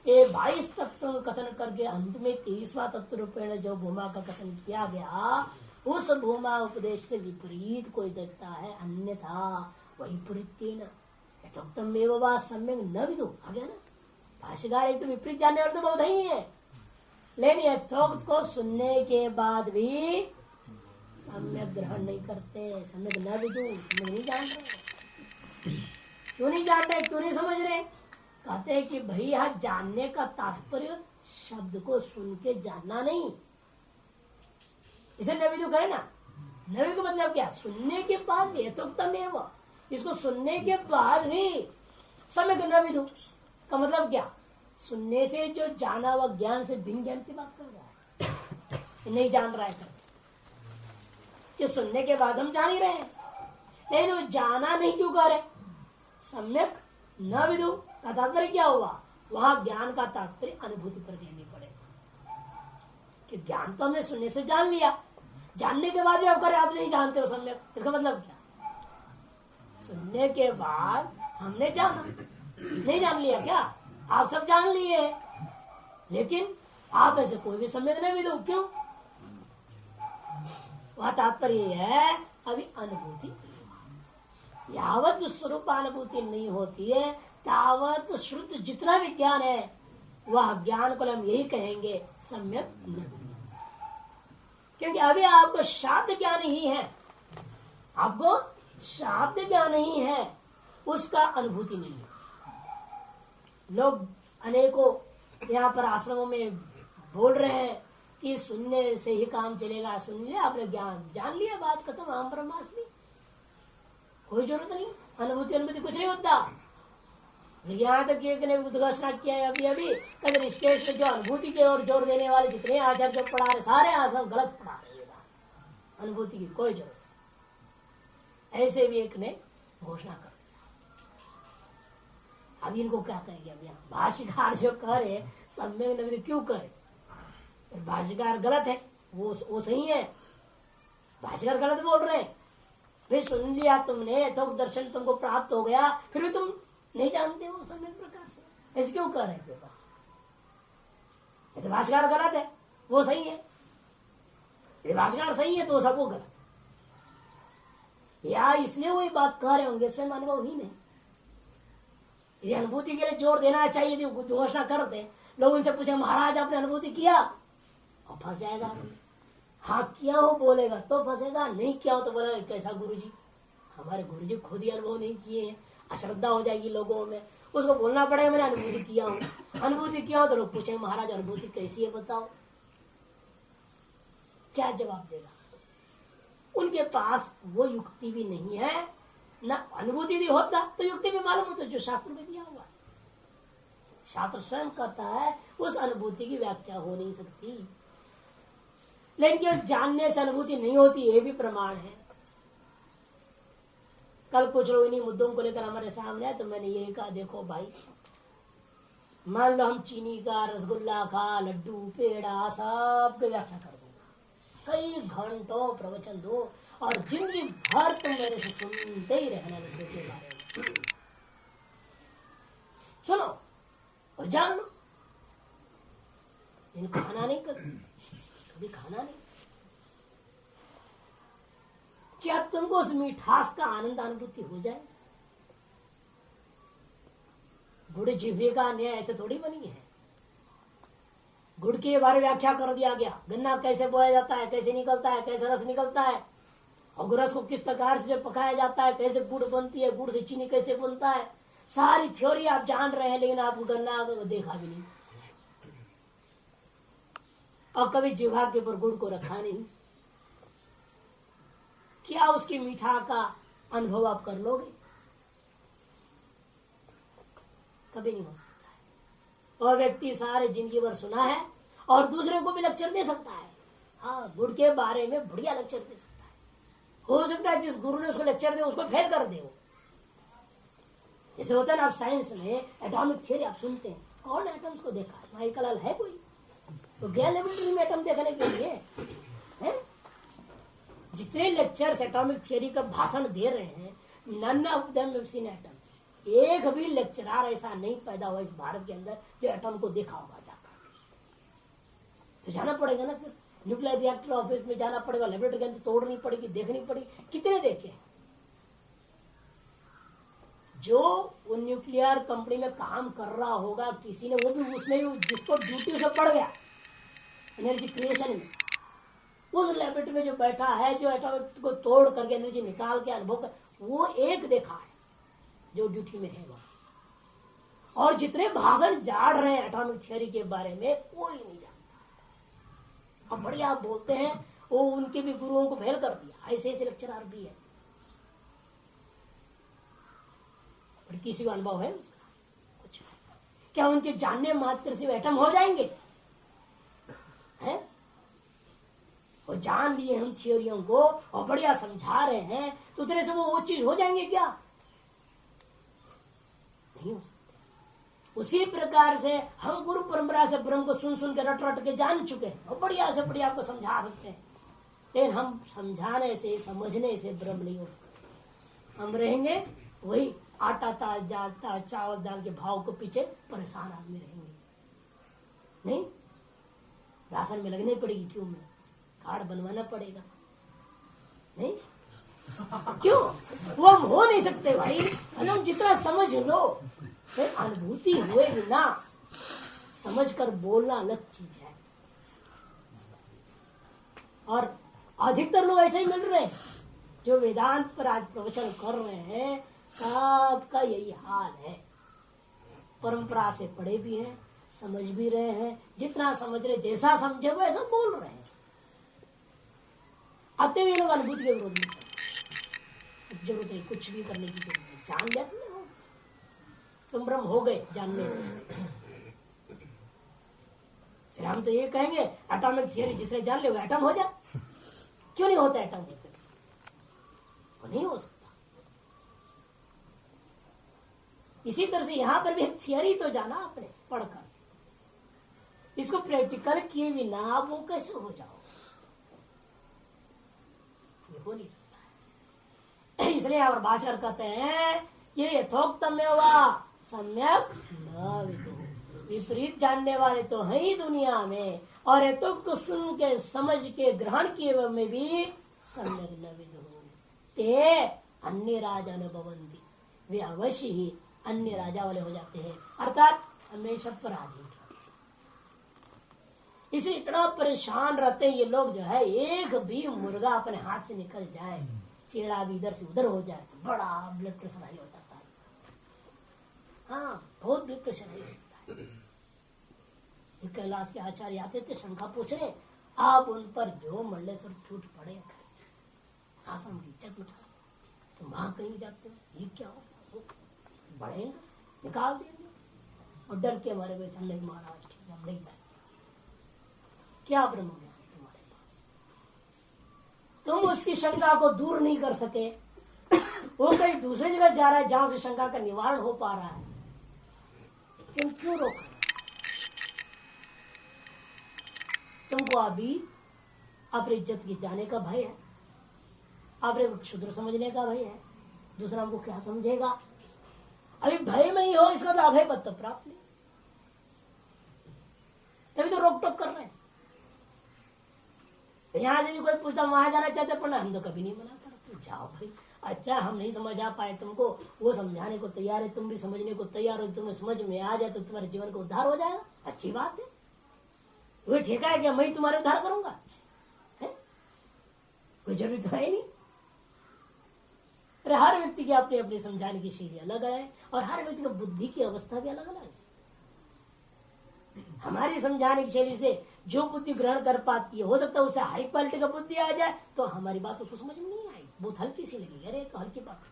ये 22 तत्व कथन करके अंत में 23वां तत्व रूपेण जो भूमा का कथन किया गया, उस भूमा उपदेश से विपरीत कोई देखता है, अन्यथा वही परित्येन यथोक्तम एवं वा सम्यक न विदु। आ गया ना, भाष्यकार एक तो विपरीत जानने वाले तो बहुत ही है, लेकिन यथोक्त को सुनने के बाद भी सम्यक ग्रहण नहीं करते, सम्यक न विदु, सम्यक नहीं जान रहे। क्यों नहीं जान रहे, क्यों नहीं समझ रहे? कहते हैं कि भाई यहाँ जानने का तात्पर्य शब्द को सुन के जानना नहीं, इसे नविदु करे ना। नविदु का मतलब क्या? सुनने के बाद भी यथोक्तम एवं, इसको सुनने के बाद भी सम्यक नविदु का मतलब क्या? सुनने से जो जाना हुआ ज्ञान से भिन्न ज्ञान की बात कर रहा है, नहीं जान रहा है कि सुनने के बाद हम जान ही रहे हैं, लेकिन वो जाना नहीं क्यों कर रहे? सम्यक न विदु का तात्पर्य क्या हुआ? वहां ज्ञान का तात्पर्य अनुभूति पर लेनी पड़ेगा कि ज्ञान तो हमने सुनने से जान लिया, जानने के बाद भी आप करें आप नहीं जानते हो सम्यक, इसका मतलब क्या? सुनने के बाद हमने जाना, नहीं जान लिया क्या? आप सब जान लिए, लेकिन आप ऐसे कोई भी सम्यक नहीं विदु। क्यों? वह तात्पर्य है अभी अनुभूति, यावत स्वरूप अनुभूति नहीं होती है तावत श्रुत जितना भी ज्ञान है वह ज्ञान को हम यही कहेंगे सम्यक नहीं, क्योंकि अभी आपको शाब्द ज्ञान ही है, आपको शाब्द ज्ञान ही है, उसका अनुभूति नहीं है। लोग अनेकों यहाँ पर आश्रमों में बोल रहे हैं कि सुनने से ही काम चलेगा, सुन लिया आपने ज्ञान जान लिया, बात खत्म, हम ब्रह्मास्मि, कोई जरूरत नहीं, अनुभूति कुछ नहीं होता। यहाँ तक एक ने उद्घोषणा किया है अभी कभी ऋषिकेश में जो अनुभूति के और जोर देने वाले जितने आचार्य जो पढ़ा रहे सारे आश्रम गलत पढ़ा रहे हैं, अनुभूति की कोई जरूरत नहीं। ऐसे भी एक ने घोषणा कर दिया। अब इनको क्या कहेंगे? अब यहाँ भाष्यकार जो करे सम्यक नविदु क्यों करे? भाष्यकार गलत है, वो सही है, भाष्यकार गलत बोल रहे हैं। फिर सुन लिया तुमने तो दर्शन तुमको प्राप्त हो गया, फिर भी तुम नहीं जानते हो सम्यक प्रकार से, ऐसे क्यों कर रहे थे? भाष्यकार गलत है, वो सही है, भाष्यकार सही है तो सब वो गलत, या इसलिए वही बात कह रहे होंगे, स्वयं अनुभव ही नहीं। यदि अनुभूति के लिए जोर देना चाहिए घोषणा करते, लोग उनसे पूछे महाराज आपने अनुभूति किया, और फंस जाएगा। हाँ किया हो बोलेगा तो फंसेगा, नहीं किया हो तो बोलेगा कैसा गुरुजी, हमारे गुरुजी खुद ही अनुभव नहीं किए हैं, अश्रद्धा हो जाएगी लोगों में। उसको बोलना पड़ेगा मैंने अनुभूति किया हूँ। अनुभूति किया हो तो लोग पूछेंगे महाराज अनुभूति कैसी है बताओ, क्या जवाब देगा? उनके पास वो युक्ति भी नहीं है, न अनुभूति भी होता तो युक्ति भी मालूम होता जो शास्त्र में दिया हुआ। शास्त्र स्वयं कहता है उस अनुभूति की व्याख्या हो नहीं सकती, लेकिन जानने से अनुभूति नहीं होती ये भी प्रमाण है। कल कुछ लोग इन्हीं मुद्दों को लेकर हमारे सामने आए तो मैंने यही कहा देखो भाई, मान लो हम चीनी का रसगुल्ला का लड्डू पेड़ा सब की व्याख्या कर दूंगा, कई घंटों प्रवचन दो और जिंदगी भर तुम मेरे से सुनते ही रहना लड्डू के बारे में, सुनो और जान लो, इनको खाना नहीं कर कभी खाना नहीं, क्या तुमको उस मिठास का आनंद अनुभूति हो जाए? गुड़ जिह्वे का न्याय ऐसे थोड़ी बनी है। गुड़ के बारे में व्याख्या कर दिया गया, गन्ना कैसे बोया जाता है, कैसे निकलता है, कैसे रस निकलता है, और रस को किस प्रकार से पकाया जाता है, कैसे गुड़ बनती है, गुड़ से चीनी कैसे बनता है, सारी थ्योरी आप जान रहे हैं, लेकिन आप गन्ना को देखा भी नहीं और कभी जिह्वा के ऊपर गुड़ को रखा नहीं, क्या उसकी मीठा का अनुभव आप कर लोगे? कभी नहीं हो सकता है। और व्यक्ति सारे जिंदगी भर सुना है और दूसरे को भी लेक्चर दे सकता है, हाँ गुड़ के बारे में बढ़िया लेक्चर दे सकता है, हो सकता है जिस गुरु ने उसको लेक्चर दे उसको फेल कर दे वो। जैसे होता है ना, आप साइंस में एटॉमिक थ्योरी आप सुनते हैं, कौन एटम्स को देखा है? माइकल हॉल है कोई तो गया लेबोरेटरी में एटम देखने के लिए है? जितने लेक्चर्स एटॉमिक थ्योरी का भाषण दे रहे हैं, none of them have seen atom. एक भी लेक्चरर ऐसा नहीं पैदा हुआ इस भारत के अंदर जो एटम को देखा होगा जाकर। तो जाना पड़ेगा ना, फिर न्यूक्लियर रिएक्टर ऑफिस में जाना पड़ेगा, लेबोरेटरी के अंदर तोड़नी पड़ेगी, देखनी पड़ेगी। कितने देखे जो वो न्यूक्लियर कंपनी में काम कर रहा होगा किसी ने, वो भी उसमें जिसको ड्यूटी से पड़ गया एनर्जी क्रिएशन में, उस लेबोरेटरी में जो बैठा है, जो एटॉमिक को तोड़ करके एनर्जी निकाल के अनुभव कर, वो एक देखा है जो ड्यूटी में है वहां। और जितने भाषण झाड़ रहे हैं एटॉमिक थ्योरी के बारे में कोई नहीं जानता। अब बढ़िया बोलते हैं, वो उनके भी गुरुओं को फेल कर दिया, ऐसे ऐसे लेक्चरर भी है। पर किसी को अनुभव है उसका? कुछ क्या उनके जानने मात्र से एटम हो जाएंगे? है? वो जान लिए हम थियोरियों को और बढ़िया समझा रहे हैं, तो उतने से वो चीज हो जाएंगे क्या? नहीं हो सकते। उसी प्रकार से हम गुरु परंपरा से ब्रह्म को सुन सुन के रट रट के जान चुके हैं और बढ़िया से बढ़िया आपको समझा सकते हैं, लेकिन हम समझाने से समझने से ब्रह्म नहीं हो सकते। हम रहेंगे वही आटा दाल चावल दाल के भाव को पीछे परेशान आदमी रहेंगे। नहीं, राशन में लगनी पड़ेगी, क्यों में कार्ड बनवाना पड़ेगा, नहीं क्यों? वो हम हो नहीं सकते भाई। हम जितना समझ लो, अनुभूति हुए बिना समझ कर बोलना अलग चीज है। और अधिकतर लोग ऐसे ही मिल रहे हैं जो वेदांत पर आज प्रवचन कर रहे हैं, सबका यही हाल है। परंपरा से पढ़े भी हैं, समझ भी रहे हैं, जितना समझ रहे जैसा समझे वो ऐसा बोल रहे हैं। आते हुए लोग अनुभूति के विरोध में जरूरत नहीं, कुछ भी करने की जरूरत नहीं, जान लिया तुम ब्रह्म हो गए जानने से। फिर हम तो ये कहेंगे एटॉमिक थियरी जिसने जान लिया वो एटम हो जाए। क्यों नहीं होता एटम? वो नहीं हो सकता। इसी तरह से यहां पर भी एक थियरी तो जाना आपने पढ़कर, इसको प्रैक्टिकल किए बिना वो कैसे हो जाओ? ये हो नहीं सकता है। इसलिए यहाँ पर भाषण कहते हैं कि यथोक्तम सम्यक न विदुः, विपरीत जानने वाले तो है ही दुनिया में, और यथोक्त को सुन के समझ के ग्रहण किए में भी सम्यक न विदुः ते अन्य राजा न भवन्ति, वे अवश्य ही अन्य राजा वाले हो जाते हैं, अर्थात हमेशा पराधीन। इसे इतना परेशान रहते हैं ये लोग जो है, एक भी मुर्गा अपने हाथ से निकल जाए, चेड़ा भी इधर से उधर हो जाए तो बड़ा ब्लड प्रेशर हाई हो जाता है। हाँ, बहुत ब्लड प्रेशर हाई होता है। कैलाश के आचार्य आते थे, शंका पूछ रहे, आप उन पर जो मंडलेश्वर टूट पड़े आश्रम की इज्जत उठा, तो वहां कहीं जाते हो, ये क्या हो, बढ़ेंगे निकाल देंगे, और डर के हमारे वे चलने महाराज ठीक है, हम नहीं जाएंगे। क्या ब्रह्म ज्ञान तुम्हारे पास, तुम उसकी शंका को दूर नहीं कर सके। वो कहीं दूसरी जगह जा रहा है जहां से शंका का निवारण हो पा रहा है, क्यों रोक रहे? तुमको अभी अपनी इज्जत की जाने का भय है, अपने क्षुद्र समझने का भय है, दूसरा हमको क्या समझेगा। अभी भय में ही हो, इसका तो अभय पद तो प्राप्त नहीं, तभी तो रोक टोक कर रहे हैं। यहां से भी कोई पूछता वहां जाना चाहते पर हम तो कभी नहीं मना करते, जाओ भाई। अच्छा, हम नहीं समझ आ पाए तुमको, वो समझाने को तैयार है, तुम भी समझने को तैयार हो, तुम्हें समझ में आ जाए तो तुम्हारे जीवन का उद्धार हो जाएगा, अच्छी बात है। वो ठेका है क्या मैं तुम्हारे उद्धार करूंगा, है? कोई जरूरी तो है नहीं। अरे हर व्यक्ति की अपनी अपनी समझाने की शैली अलग है, और हर व्यक्ति की बुद्धि की अवस्था भी अलग अलग है। हमारी समझाने की शैली से जो बुद्धि ग्रहण कर पाती है, हो सकता है उससे हाई क्वालिटी का बुद्धि आ जाए तो हमारी बात उसको समझ में नहीं आएगी, बहुत हल्की सी लगेगी, अरे तो हल्की बात है।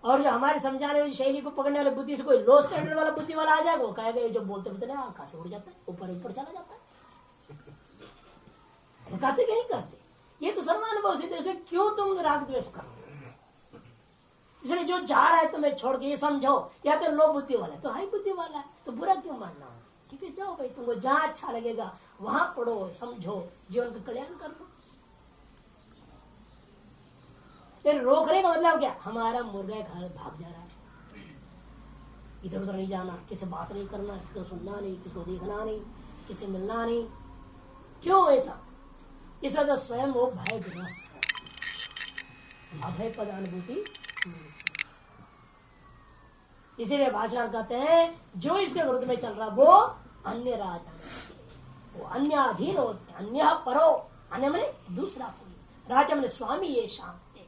और जो हमारी समझाने वाली शैली को पकड़ने वाले बुद्धि से कोई लो स्टैंडर्ड वाला बुद्धि वाला आ जाएगा, वो कहेगा ये जो बोलते बोलते ना आंखा से उड़ जाता है, ऊपर ऊपर चला जाता है। कहते कि नहीं करते, ये तो सर्वानुभव सिद्ध, इसमें क्यों तुम राग द्वेष करो। इसलिए जो जा रहा है तुम्हें छोड़ के ये समझो, या तो लो बुद्धि वाला है तो हाई बुद्धि वाला है, तो बुरा क्यों मानना। ठीक है, जाओ भाई, तुमको जहां अच्छा लगेगा वहां पढ़ो, समझो, जीवन का कल्याण कर लो। फिर रोकने का मतलब क्या, हमारा मुर्गा घर भाग जा रहा है, इधर उधर नहीं जाना, किसी बात नहीं करना, किसी को सुनना नहीं, किसी को देखना नहीं, किसी मिलना नहीं। क्यों ऐसा? इस वजह स्वयं वो भय ग्रस्त है, अभय पदानुभूति। इसीलिए भाषण कहते हैं जो इसके विरुद्ध में चल रहा वो अन्य राजा, वो अन्य अधीन होते, अन्य परो, अन्य मैंने दूसरा कोई, राजा मैंने स्वामी ये शांति,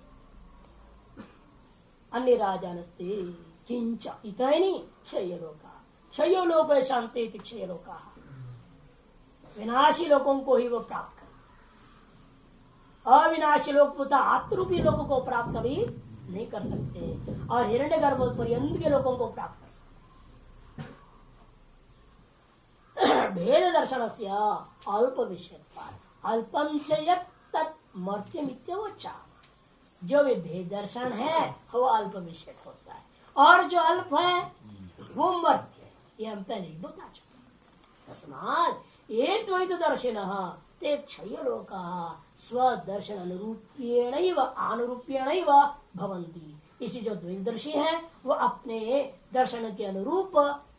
अन्य राजा नस्ते किंच, इतना ही नहीं, क्षय लोक शांति क्षय लोका, विनाशी लोगों को ही वो प्राप्त करे, अविनाशी लोक पुता आत्मरूपी लोगों को प्राप्त कभी नहीं कर सकते, और हिरण्यगर्भ पर्यंत के लोगों को प्राप्त कर सकते। भेद दर्शन से अल्प विषय, अल्पम च मर्त्यमित्योच्चा, जो भी भेद दर्शन है वो अल्प विषय होता है, और जो अल्प है वो मर्त्य है, ये हम पहले ही बता चुके। तस्मात् ये द्वैत दर्शन ते क्षय लोका स्वदर्शन अनुरूप्येण भवन्ति। इसी जो द्वैतदर्शी है वो अपने दर्शन के अनुरूप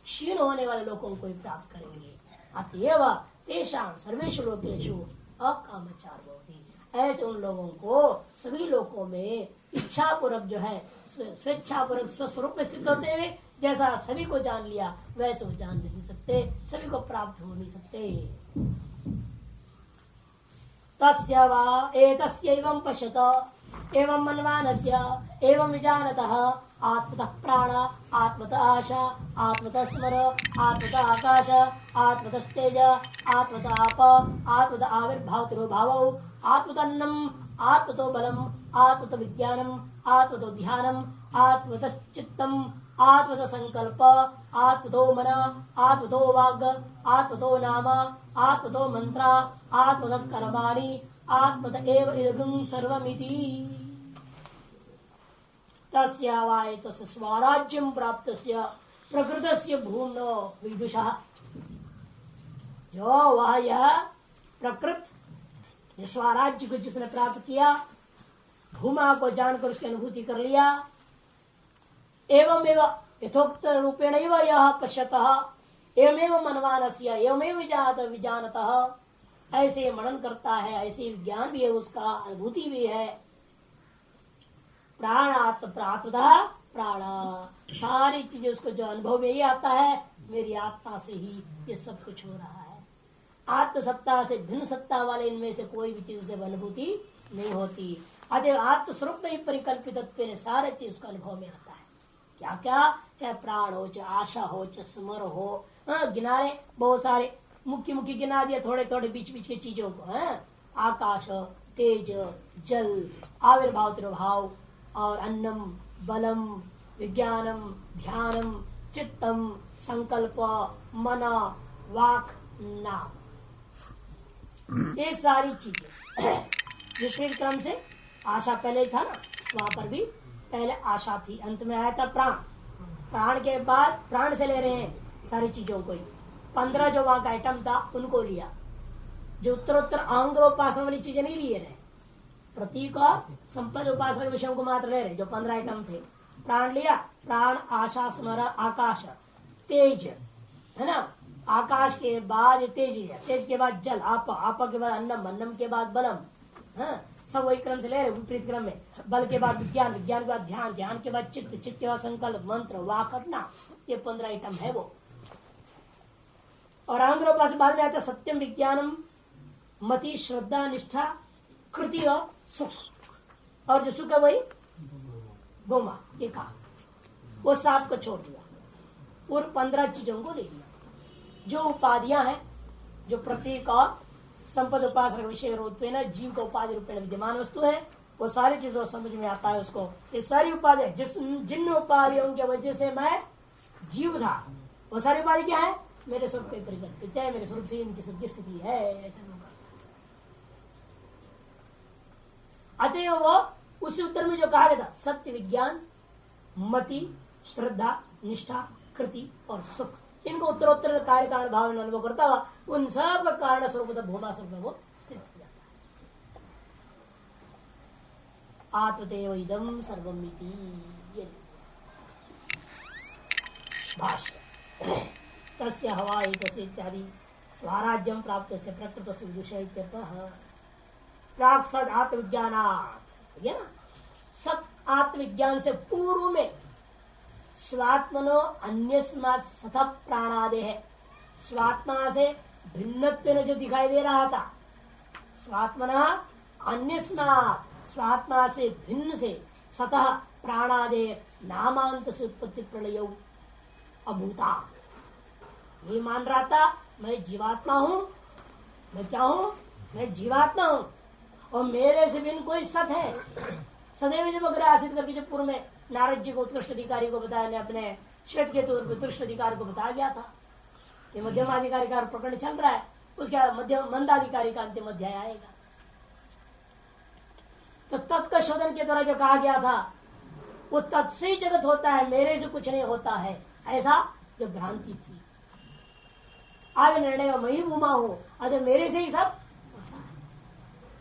क्षीण होने वाले लोगों को ही प्राप्त करेंगे। अतएव तेषां सर्वेषु लोकेषु अकामचार भवति, ऐसे उन लोगों को सभी लोगों में इच्छा पूर्वक जो है स्वेच्छा पूर्वक स्वस्वरूप में स्थित होते हुए जैसा सभी को जान लिया वैसे वो जान नहीं सकते, सभी को प्राप्त हो नहीं सकते। तस्य वा एतस्यैवं पश्यत एवं मन्वानस्य एवं विजानतः आत्मतः प्राण आत्मतः आशा आत्मतः स्मर आत्मतः आकाश आत्मतस्तेज आत्मतः आप आत्मतः आविर्भाव तिरोभावौ आत्मतन्नम आत्मतो बलम आत्मतो विज्ञानम आत्मतो ध्यानम आत्मतश्चित्तम आत्मतो संकल्प आत्मतो मन आत्मतो वाग आत्मतो नाम आत्मतो मंत्र आत्मत कर्माणि आत्मत एव इदं सर्वमिति। तस्य वाय तस्य स्वराज्यं प्राप्तस्य प्रकृतस्य भूम्नो विदुषः, जो वह यह प्रकृत स्वराज्य को जिसने प्राप्त किया, भूमा को जानकर उसकी अनुभूति कर लिया, एवं यथोक्त रूपेण यह पश्यतः एवमेव मनमानस्य एवमेव विजानतः, ऐसे मनन करता है, ऐसे ज्ञान भी है, उसका अनुभूति भी है। प्राणात्मतः प्राण, सारी चीजें उसको जो अनुभव में ही आता है, मेरी आत्मा से ही ये सब कुछ हो रहा है, आत्मसत्ता से भिन्न सत्ता वाले इनमें से कोई भी चीज से अनुभूति नहीं होती। अतः आत्मस्वरूप में ही परिकल्पित सारे चीज का अनुभव में आता है। क्या क्या, चाहे प्राण हो, चाहे आशा हो, चाहे स्मर हो, गिनारे बहुत सारे मुख्य मुख्य गिना दिया, थोड़े थोड़े बीच बीच के चीजों को है। आकाश, तेज, जल, आविर्भाव तिरुभाव और अन्नम, बलम, विज्ञानम, ध्यानम, चित्तम, संकल्प, मना, वाक, नाम, ये सारी चीजें विपरीत क्रम से। आशा पहले था ना, वहां पर भी पहले आशा थी, अंत में आया था प्राण। प्राण के बाद प्राण से ले रहे हैं सारी चीजों को ही। 15 जो वहां का आइटम था उनको लिया, जो उत्तरोत्तर आंग्रोपासना वाली चीजें नहीं लिए रहे। प्रतीक और संपद उपासना के विषयों को मात्र ले रहे, जो 15 आइटम थे। प्राण लिया, प्राण, आशा, स्मरण, आकाश, तेज है ना, आकाश के बाद तेज लिया, तेज के बाद जल, आपा, आपा के बाद अन्नम, अन्नम के बाद बलम, हाँ सब वही क्रम से ले रहे, विपरीत क्रम में। बल के बाद विज्ञान, विज्ञान के बाद ध्यान, ध्यान के बाद चित्त, चित्त के बाद संकल्प, मंत्र, वाक, अपना, ये 15 आइटम है वो। और आंध्रोपास बाद में आता सत्यम, विज्ञानम, मति, श्रद्धा, निष्ठा, कृति और सुख। और जो सुख है वही गोमा, ये कहा, वो 7 को छोड़ दिया और 15 चीजों को ले लिया। जो उपाधियां हैं, जो प्रतीक और संपद उपासना विषय रूपे न जीव को उपाधि रूपे विद्यमान वस्तु है, वो सारी चीजों समझ में आता है उसको। ये सारी उपाधि जिन उपाधियों की वजह से मैं जीव था, वो सारी उपाधि क्या है? मेरे स्वरूप पे परिकल्पित है, मेरे स्वरूप से इनकी सत्य स्थिति है, ऐसा होगा। अतएव वो उसी उत्तर में जो कहा गया था, सत्य, विज्ञान, मति, श्रद्धा, निष्ठा, कृति और सुख, इनको उत्तरोत्तर कार्य कारण भाव में अनुभव करता हुआ उन सब का कारण स्वरूप भूमा स्वरूप वो स्थित हो जाता है। आत्मदेव इदम सर्वमिति। भाष्य तस्य हवा तस्य इत्यादि स्वराज्यम प्राप्त से प्रकृत से विषय प्राक सद आत्मविज्ञानात्, है ना, सत आत्मविज्ञान से पूर्व में स्वात्मनो अन्यस्मात् सतः प्राणादे है, स्वात्मा से भिन्नत्व जो दिखाई दे रहा था, स्वात्मना अन्यस्मात्, स्वात्मा से भिन्न से, सतः प्राणादे नामांत से उत्पत्ति प्रलय अभूता। ये मान रहा था मैं जीवात्मा हूं, मैं क्या हूं? मैं जीवात्मा हूं और मेरे से भिन्न कोई सत है। सदैव जब आसित करके जो पूर्व में नारद जी को उत्कृष्ट अधिकारी को बताया, ने अपने श्वेत के उत्कृष्ट अधिकारी को बताया गया था कि मध्यमाधिकारी का प्रकरण चल रहा है, उसका मध्यम मंदाधिकारी का अंतिम अध्याय आएगा। तो तत्क शोधन के द्वारा जो कहा गया था वो तत्से जगत होता है, मेरे से कुछ नहीं होता है, ऐसा जो भ्रांति थी। आव निर्णय मई भूमा हो, अरे मेरे से ही सब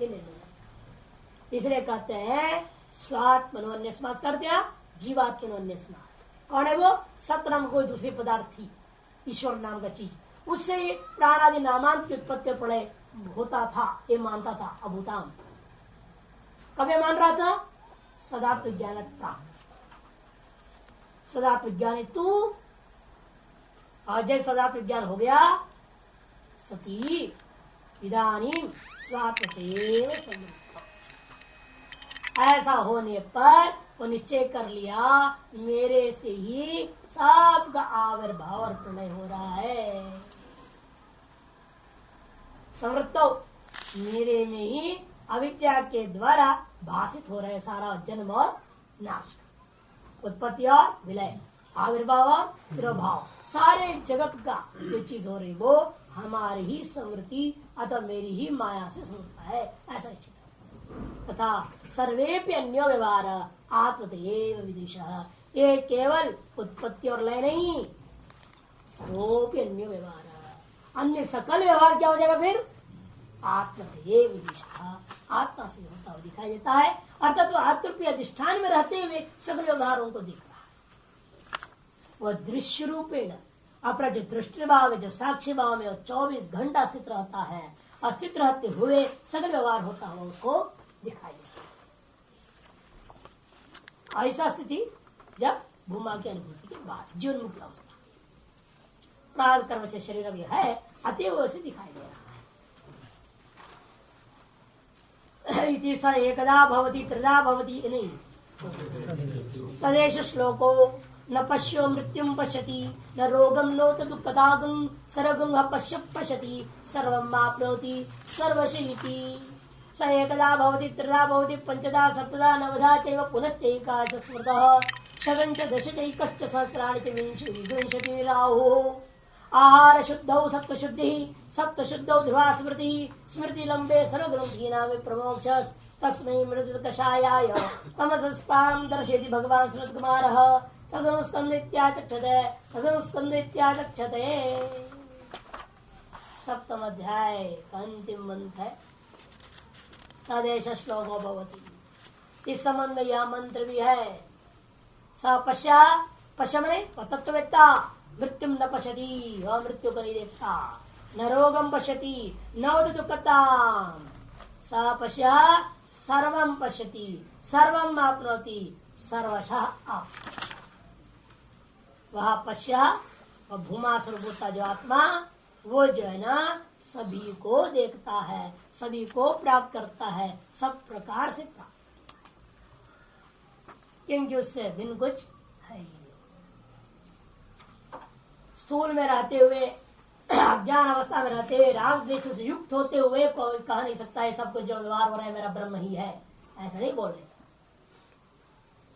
ये ले लो। इसलिए कहते हैं स्वात्मनो अन्यस्मात् कर दिया, जीवात्मनो अन्यस्मात्। कौन है वो? सत्य नाम कोई दूसरी पदार्थ थी, ईश्वर नाम का चीज, उससे प्राण आदि नामांत की उत्पत्ति पड़े होता था, ये मानता था अभूताम। कब ये मान रहा था? सदात्म विज्ञान प्राप्त, सदात्म विज्ञान तू, और जैसे सदात्म विज्ञान हो गया सती इदानीम स्वात्मदेव सम्यक्। ऐसा होने पर वो निश्चय कर लिया मेरे से ही सबका आविर्भाव और प्रणय हो रहा है। समृद्धो, मेरे में ही अविद्या के द्वारा भाषित हो रहे सारा जन्म और नाश, उत्पत्ति और विलय, आविर्भाव और तिरोभाव, सारे जगत का जो चीज हो रही वो हमारी ही समृद्धि अथवा मेरी ही माया से होता है, ऐसा ही तथा सर्वेपि अन्यो व्यवहार आत्मतएव विदिशः। ये केवल उत्पत्ति और लय नहीं, सर्वोपि अन्यो व्यवहार, अन्य सकल व्यवहार क्या हो जाएगा फिर? आत्मतएव विदिशः, आत्मा से होता हुआ दिखाई देता है। अर्थात वो आत्मरूपी अधिष्ठान में रहते हुए सकल व्यवहारों को दिख रहा है। वह दृश्य रूपेण अपना जो दृष्टि भाव है, जो साक्षी भाव में 24 घंटा स्थित रहता है, और स्थित रहते हुए सकल व्यवहार होता हुआ उसको दिखाई देता है। ऐसा स्थिति जब भूमा की अनुभूति के बाद जीवन मुक्त अवस्था, प्राण कर्म से शरीर अभी है, अतएव वैसे दिखाई दे रहा है। इति स एकदा भवति त्रिधा भवति नहीं तदेश श्लोको न पश्यो मृत्युम पश्यति न रोगम नोत दुःखदागं सर्वं पश्यति सर्वं माप्नोति सर्वशयिति स एकदा भवति त्रिधा भवति पंचदा सप्तदा नवधा चैव पुनश्चैकादश स्मृतः शतं च दश चैकश्च सहस्राणि च विंशति राहुः आहार शुद्धौ सत्त्वशुद्धौ ध्रुवा स्मृति लंबे सर्वग्रंथीनां प्रमोक्षस् तस्मै मृत कषायाय तमसस्पारं दर्शयति भगवान् सनत्कुमारः तदनुस्कन्दित्याचक्षते सप्तम अध्याय का अंतिम मंत्र है तदेश श्लोको भवति। इस संबंध में यह मंत्र भी है स पश्य तत्ववेत्ता मृत्युम न पश्यति वह मृत्यु को नहीं देखता न रोगम पश्यति न दुःखताम् स पश्य सर्वं पश्यति सर्वं आप्नोति सर्वशः आप वह पश्य वह भूमा स्वरूप जो आत्मा वो जो है ना सभी को देखता है सभी को प्राप्त करता है सब प्रकार से प्राप्त क्योंकि उससे भिन्न कुछ है ही नहीं। स्थूल में रहते हुए अज्ञान अवस्था में रहते हुए राग द्वेष से युक्त होते हुए कोई कह नहीं सकता है सब कुछ जो व्यवहार हो रहा है मेरा ब्रह्म ही है ऐसा नहीं बोल रहे।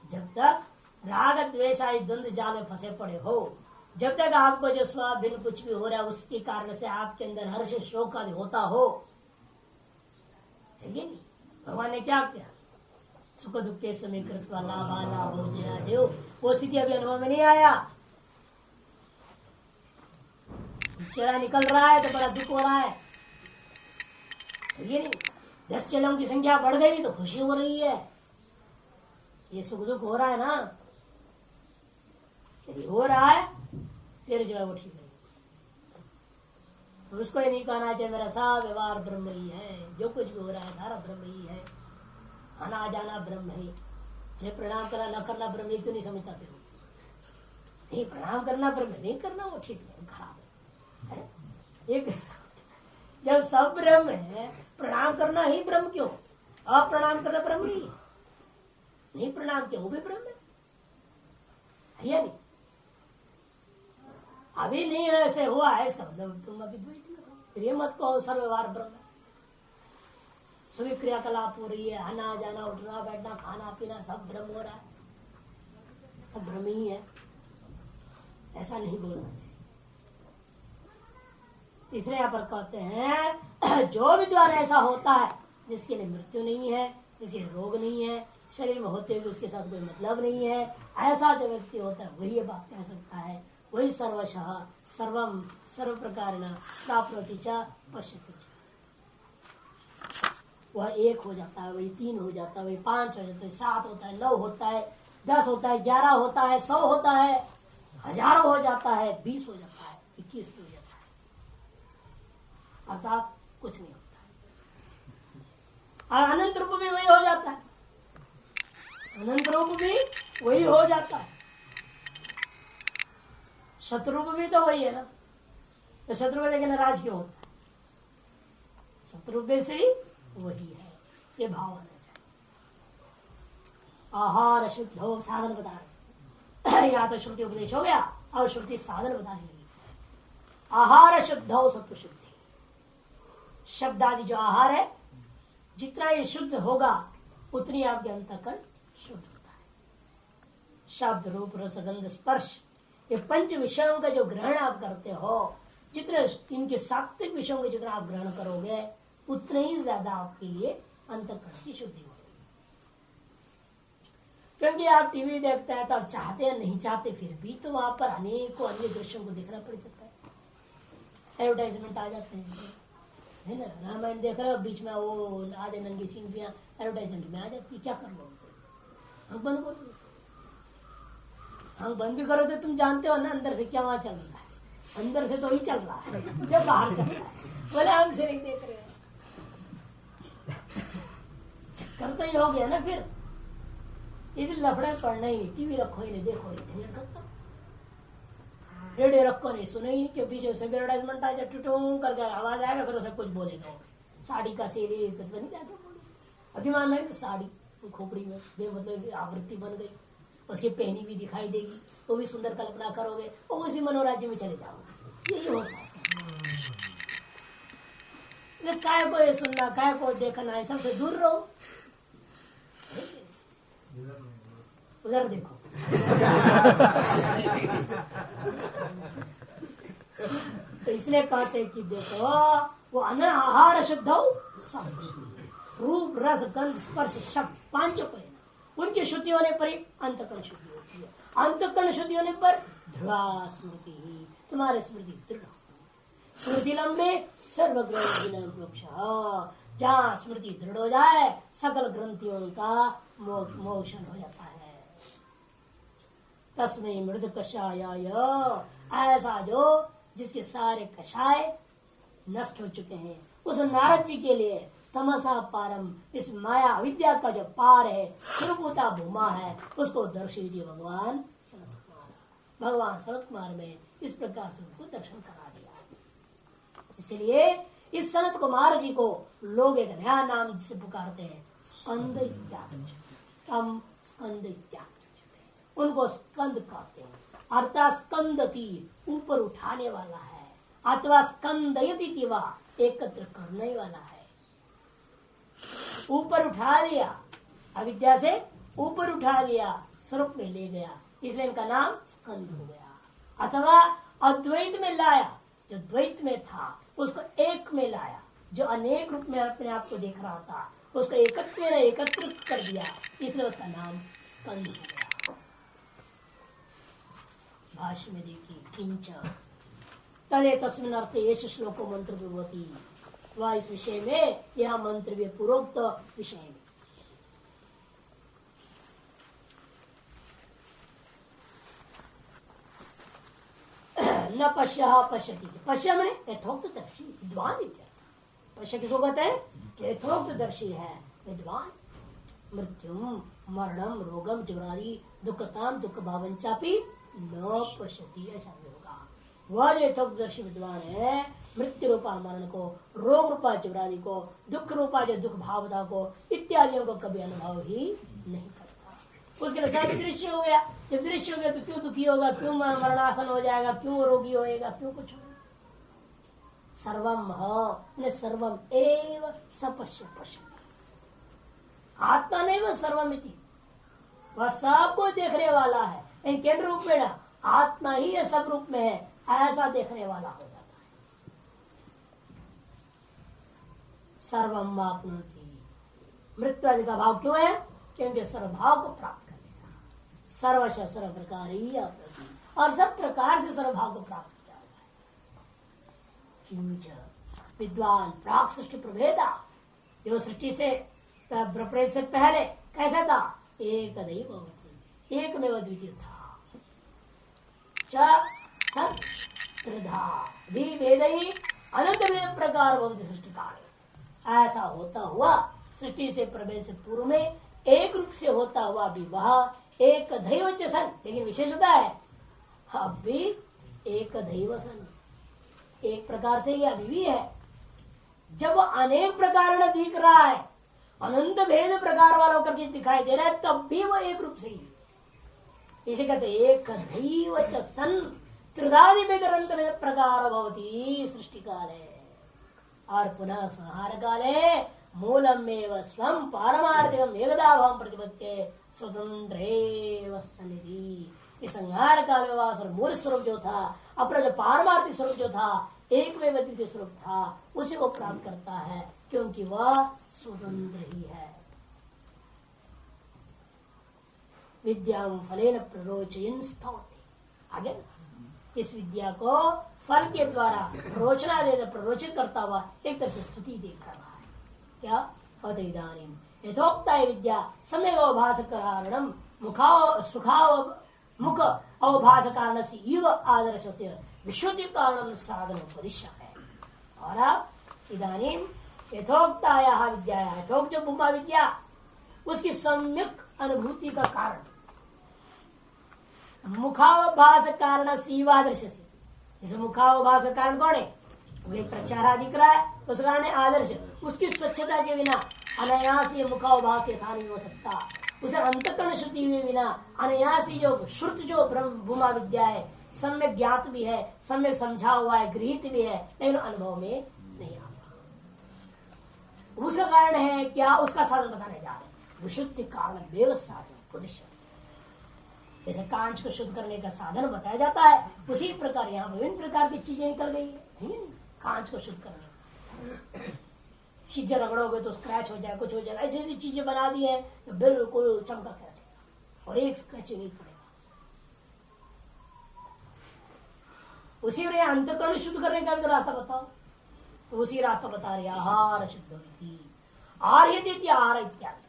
जब तक राग द्वेष आदि द्वंद्व जाल में फंसे पड़े हो जब तक आपको जो भिन्न कुछ भी हो रहा है उसके कारण से आपके अंदर हर्ष शोक आदि होता हो है नहीं। भगवान ने क्या किया सुख दुख के समय कृत्वा लाभा लाभो जया देव वो स्थिति अभी अनुभव में नहीं आया। चेहरा निकल रहा है तो बड़ा दुख हो रहा है ये नहीं। 10 चेलों की संख्या बढ़ गई तो खुशी हो रही है। ये सुख दुख हो रहा है ना यदि हो रहा है फिर जो है वो ठीक है। उसको ये नहीं कहना चाहिए मेरा सब व्यवहार ब्रह्म ही है जो कुछ भी हो रहा है सारा ब्रह्म ही है आना जाना ब्रह्म है। ये प्रणाम करना न करना ब्रह्म क्यों नहीं समझता फिर नहीं प्रणाम करना ब्रह्म नहीं करना वो ठीक है खराब है। एक जब सब ब्रह्म है प्रणाम करना ही ब्रह्म क्यों अप्रणाम करना ब्रह्म नहीं प्रणाम क्यों वो भी ब्रह्म है या नहीं। अभी नहीं ऐसे हुआ है इसका मतलब तुम अभी द्वैत में हो। फिर ये मत कहो सर्वव्यवहार ब्रह्म है सभी क्रियाकलाप हो रही है आना जाना उठना बैठना खाना पीना सब ब्रह्म हो रहा है सब ब्रह्म ही है ऐसा नहीं बोलना चाहिए। इसलिए यहाँ पर कहते हैं जो भी द्वारा ऐसा होता है जिसके लिए मृत्यु नहीं है जिसके लिए रोग नहीं है शरीर में होते हुए उसके साथ कोई मतलब नहीं है ऐसा जो व्यक्ति होता है वही ये बात कह सकता है वही सर्वशः सर्वम सर्व प्रकार प्राप्नोति च पश्यति च। वह 1 हो जाता है वही 3 हो जाता है वही 5 हो जाता है 7 होता है 9 होता है 10 होता है 11 होता है 100 होता है हजारों हो जाता है 20 हो जाता है 21 हो जाता है अर्थात कुछ नहीं होता और अनंत रूप भी वही हो जाता है अनंत रूप भी वही हो जाता है शत्रुप भी तो वही है ना तो शत्रु लेकिन नाराज क्यों होता है शत्रु से भी वही है ये भाव आना चाहिए। आहार शुद्ध हो साधन बता रहे या तो श्रुति उपदेश हो गया और श्रुति साधन बता रही आहार शुद्ध हो सत्व शुद्धि शब्द आदि जो आहार है जितना ये शुद्ध होगा उतनी आपके अंतःकरण शुद्ध होता है। शब्द रूप रसगंध स्पर्श ये 5 विषयों का जो ग्रहण आप करते हो जितने इनके सात्विक विषयों के जितना आप ग्रहण करोगे उतने ही ज्यादा आपके लिए अंतःकरण की शुद्धि होगी। क्योंकि आप टीवी देखते हैं तो आप चाहते हैं नहीं चाहते फिर भी तो वहां पर अनेकों अन्य दृश्यों को देखना पड़ जाता है। एडवर्टाइजमेंट आ जाते हैं है ना रामायण देख रहे हो बीच में वो आधे नंगी सीनरियां एडवर्टाइजमेंट में आ जाती क्या कर लो हम बंद करो हम बंद भी करो तो तुम जानते हो ना अंदर से क्या वहां चल रहा है अंदर से तो ही चल रहा है जब बाहर चल रहा है बोले हमसे नहीं देख रहे चक्कर तो ही हो गया ना फिर इसलिए लफड़े पड़ना ही टीवी रखो ही नहीं देखो नहीं खत्म रेडियो रखो नहीं सुने ही के पीछे उसे एडवर्टाइजमेंट आ जाए टूटू करके आवाज आएगा फिर उसे कुछ बोलेगा साड़ी का सेल नहीं जाके बोले अतिमान में साड़ी खोपड़ी में मतलब आवृत्ति बन गई, उसकी पहनी भी दिखाई देगी, वो भी सुंदर कल्पना करोगे और उसी मनोराज्य में चले जाओगे। यही होता है। काय को ये सुनना, काय को देखना है, सबसे दूर रहो। उधर देखो। तो इसलिए कहते कि देखो वो अन्न आहार शुद्ध हो, रूप रस गंध स्पर्श शब्द पांचों को लेना। उनकी शुद्धि होने पर ही अंतकरण शुद्धि होती है। अंतकरण शुद्धि होने पर ध्रुवा स्मृति ही, तुम्हारी स्मृति दृढ़। स्मृति लंबे सर्वग्रंथि, जहाँ स्मृति दृढ़ हो जाए सकल ग्रंथियों का मोक्षण हो जाता है। तस्मै मृद कषायाय, ऐसा जो जिसके सारे कषाय नष्ट हो चुके हैं, उस नारद जी के लिए तमसा पारम, इस माया विद्या का जो पार है, सर्वभूता भूमा है, उसको दर्शी दिए भगवान सनत कुमार। भगवान सनत कुमार में इस प्रकार से उनको दर्शन करा दिया। इसलिए इस सनत कुमार जी को लोग एक नया नाम जिसे पुकारते हैं, स्कंद इत्यादि। तम स्कंद इत्यादि, उनको स्कंद कहते हैं। अर्थात स्कंदती, ऊपर उठाने वाला है, अथवा स्कंदयति वा, एकत्र करने वाला है। ऊपर उठा लिया, अविद्या से ऊपर उठा लिया, स्वरूप में ले गया, इसलिए इनका नाम स्कंद हो गया। अथवा अद्वैत में लाया, जो द्वैत में था उसको एक में लाया, जो अनेक रूप में अपने आप को देख रहा था उसको एकत्व में एकत्रित कर दिया, इसलिए उसका नाम स्कंद हो गया। भाष्य में देखिए, किंच तदे तस्मिन् अर्थे एष श्लोको मंत्र विभूति, वह इस विषय में, यह मंत्र भी पूर्वोक्त विषय में। न पश्य पश्यति, पश्य में यथोक्त दर्शी विद्वान इत्यर्थ। पश्य किसको कहते हैं? यथोक्त दर्शी है, विद्वान। मृत्युम मरणम रोगम जरादि दुखताम दुख भावंचापि न पश्यति, ऐसा भी होगा। वह जो यथोक्तदर्शी विद्वान है, मृत्यु रूपा मरण को, रोग रूपा जरादि को, दुख रूपा जो दुख भावता को इत्यादियों को कभी अनुभव ही नहीं करता। उसके लिए सब दृश्य हो गया। जब दृश्य हो गया तो क्यों दुखी होगा, क्यों मरणासन हो जाएगा, क्यों रोगी होएगा, क्यों कुछ होगा। सर्वम सर्वम एव सपश्य पश्य, आत्मा नहीं वह सर्वमिति, वह सबको देखने वाला है। इन केंद्र रूप में आत्मा ही है, सब रूप में है, ऐसा देखने वाला हो जाता है। सर्वम वाप्नोति, मृत्यु आदि का भाव क्यों है? क्योंकि सर्वभाव को प्राप्त कर लेगा। सर्वश सर्व प्रकार ही और सब प्रकार से सर्वभाव को प्राप्त किया हुआ है। किंच विद्वान प्राक सृष्टि प्रभेदा, जो सृष्टि से प्रप्रेत से पहले कैसा था? एक में द्वितीय था। अनंत में प्रकार सृष्टि काल, ऐसा होता हुआ सृष्टि से प्रवेश से पूर्व में एक रूप से होता हुआ भी वह एक दैव सन, लेकिन विशेषता है अब भी एक दैव सन, एक प्रकार से ही अभी भी है। जब अनेक प्रकार में दिख रहा है, अनंत भेद प्रकार वालों करके दिखाई दे रहा है, तब भी वो एक रूप से ही। इसे कहते एक दैव सन त्रिदादि भेद अनंत भेद प्रकार भवती सृष्टि काले, और पुनः संहार काले मूलमेव स्वयं पारमार्थिकम एकदा भाव प्रतिपत्ति स्वतंत्र सन्निधि। इस संहार काल में वासर मूल स्वरूप जो था, अपना जो पारमार्थिक स्वरूप जो था, एक में द्वितीय स्वरूप था, उसी को प्राप्त करता है, क्योंकि वह स्वतंत्र ही है। विद्याम फलेन प्ररोचयन् स्तौति, आगे इस विद्या को फल के द्वारा प्ररोचना देकर प्ररोचित करता हुआ एक तरह से स्तुति देख कर रहा है। क्या अतइदानीम यथोक्ता विद्या सम्यक अवभास कारणम मुख अवभास कारण से इव आदर्श से विशुद्धि कारण साधन उपदिश्य है। और अब इदानीम यथोक्ताया विद्या, यथोक्त जो भूमा विद्या, उसकी सम्यक अनुभूति का कारण मुखावभास कारण सीवादृश्य से। इस मुखावभास का कारण कौन है? वे प्रचारा दिख रहा है, उस कारण आदर्श उसकी स्वच्छता के बिना अनायास मुखाभास यथा नहीं हो सकता। उसे अंतकरण शुद्धि हुए बिना अनायासी जो श्रुत जो ब्रह्म भूमा विद्या है, सम्यक ज्ञात भी है, सम्यक समझा हुआ है, गृहित भी है, लेकिन अनुभव में नहीं आता। उसका कारण है क्या? उसका साधन बताने जा रहे हैं। विशुद्धि कारण बेव साधन उद्देश्य। जैसे कांच को शुद्ध करने का साधन बताया जाता है, उसी प्रकार यहाँ विभिन्न प्रकार की चीजें निकल गई है कांच को शुद्ध करने। चीजें रगड़ोगे तो स्क्रैच हो जाए, कुछ हो जाएगा, ऐसी ऐसी चीजें बना दी है तो बिल्कुल चमका के रखेगा और एक स्क्रैच नहीं पड़ेगा। उसी में अंतकरण शुद्ध करने का भी तो रास्ता बताओ, तो उसी रास्ता बता रहे आहार शुद्ध आहार इत्यादि।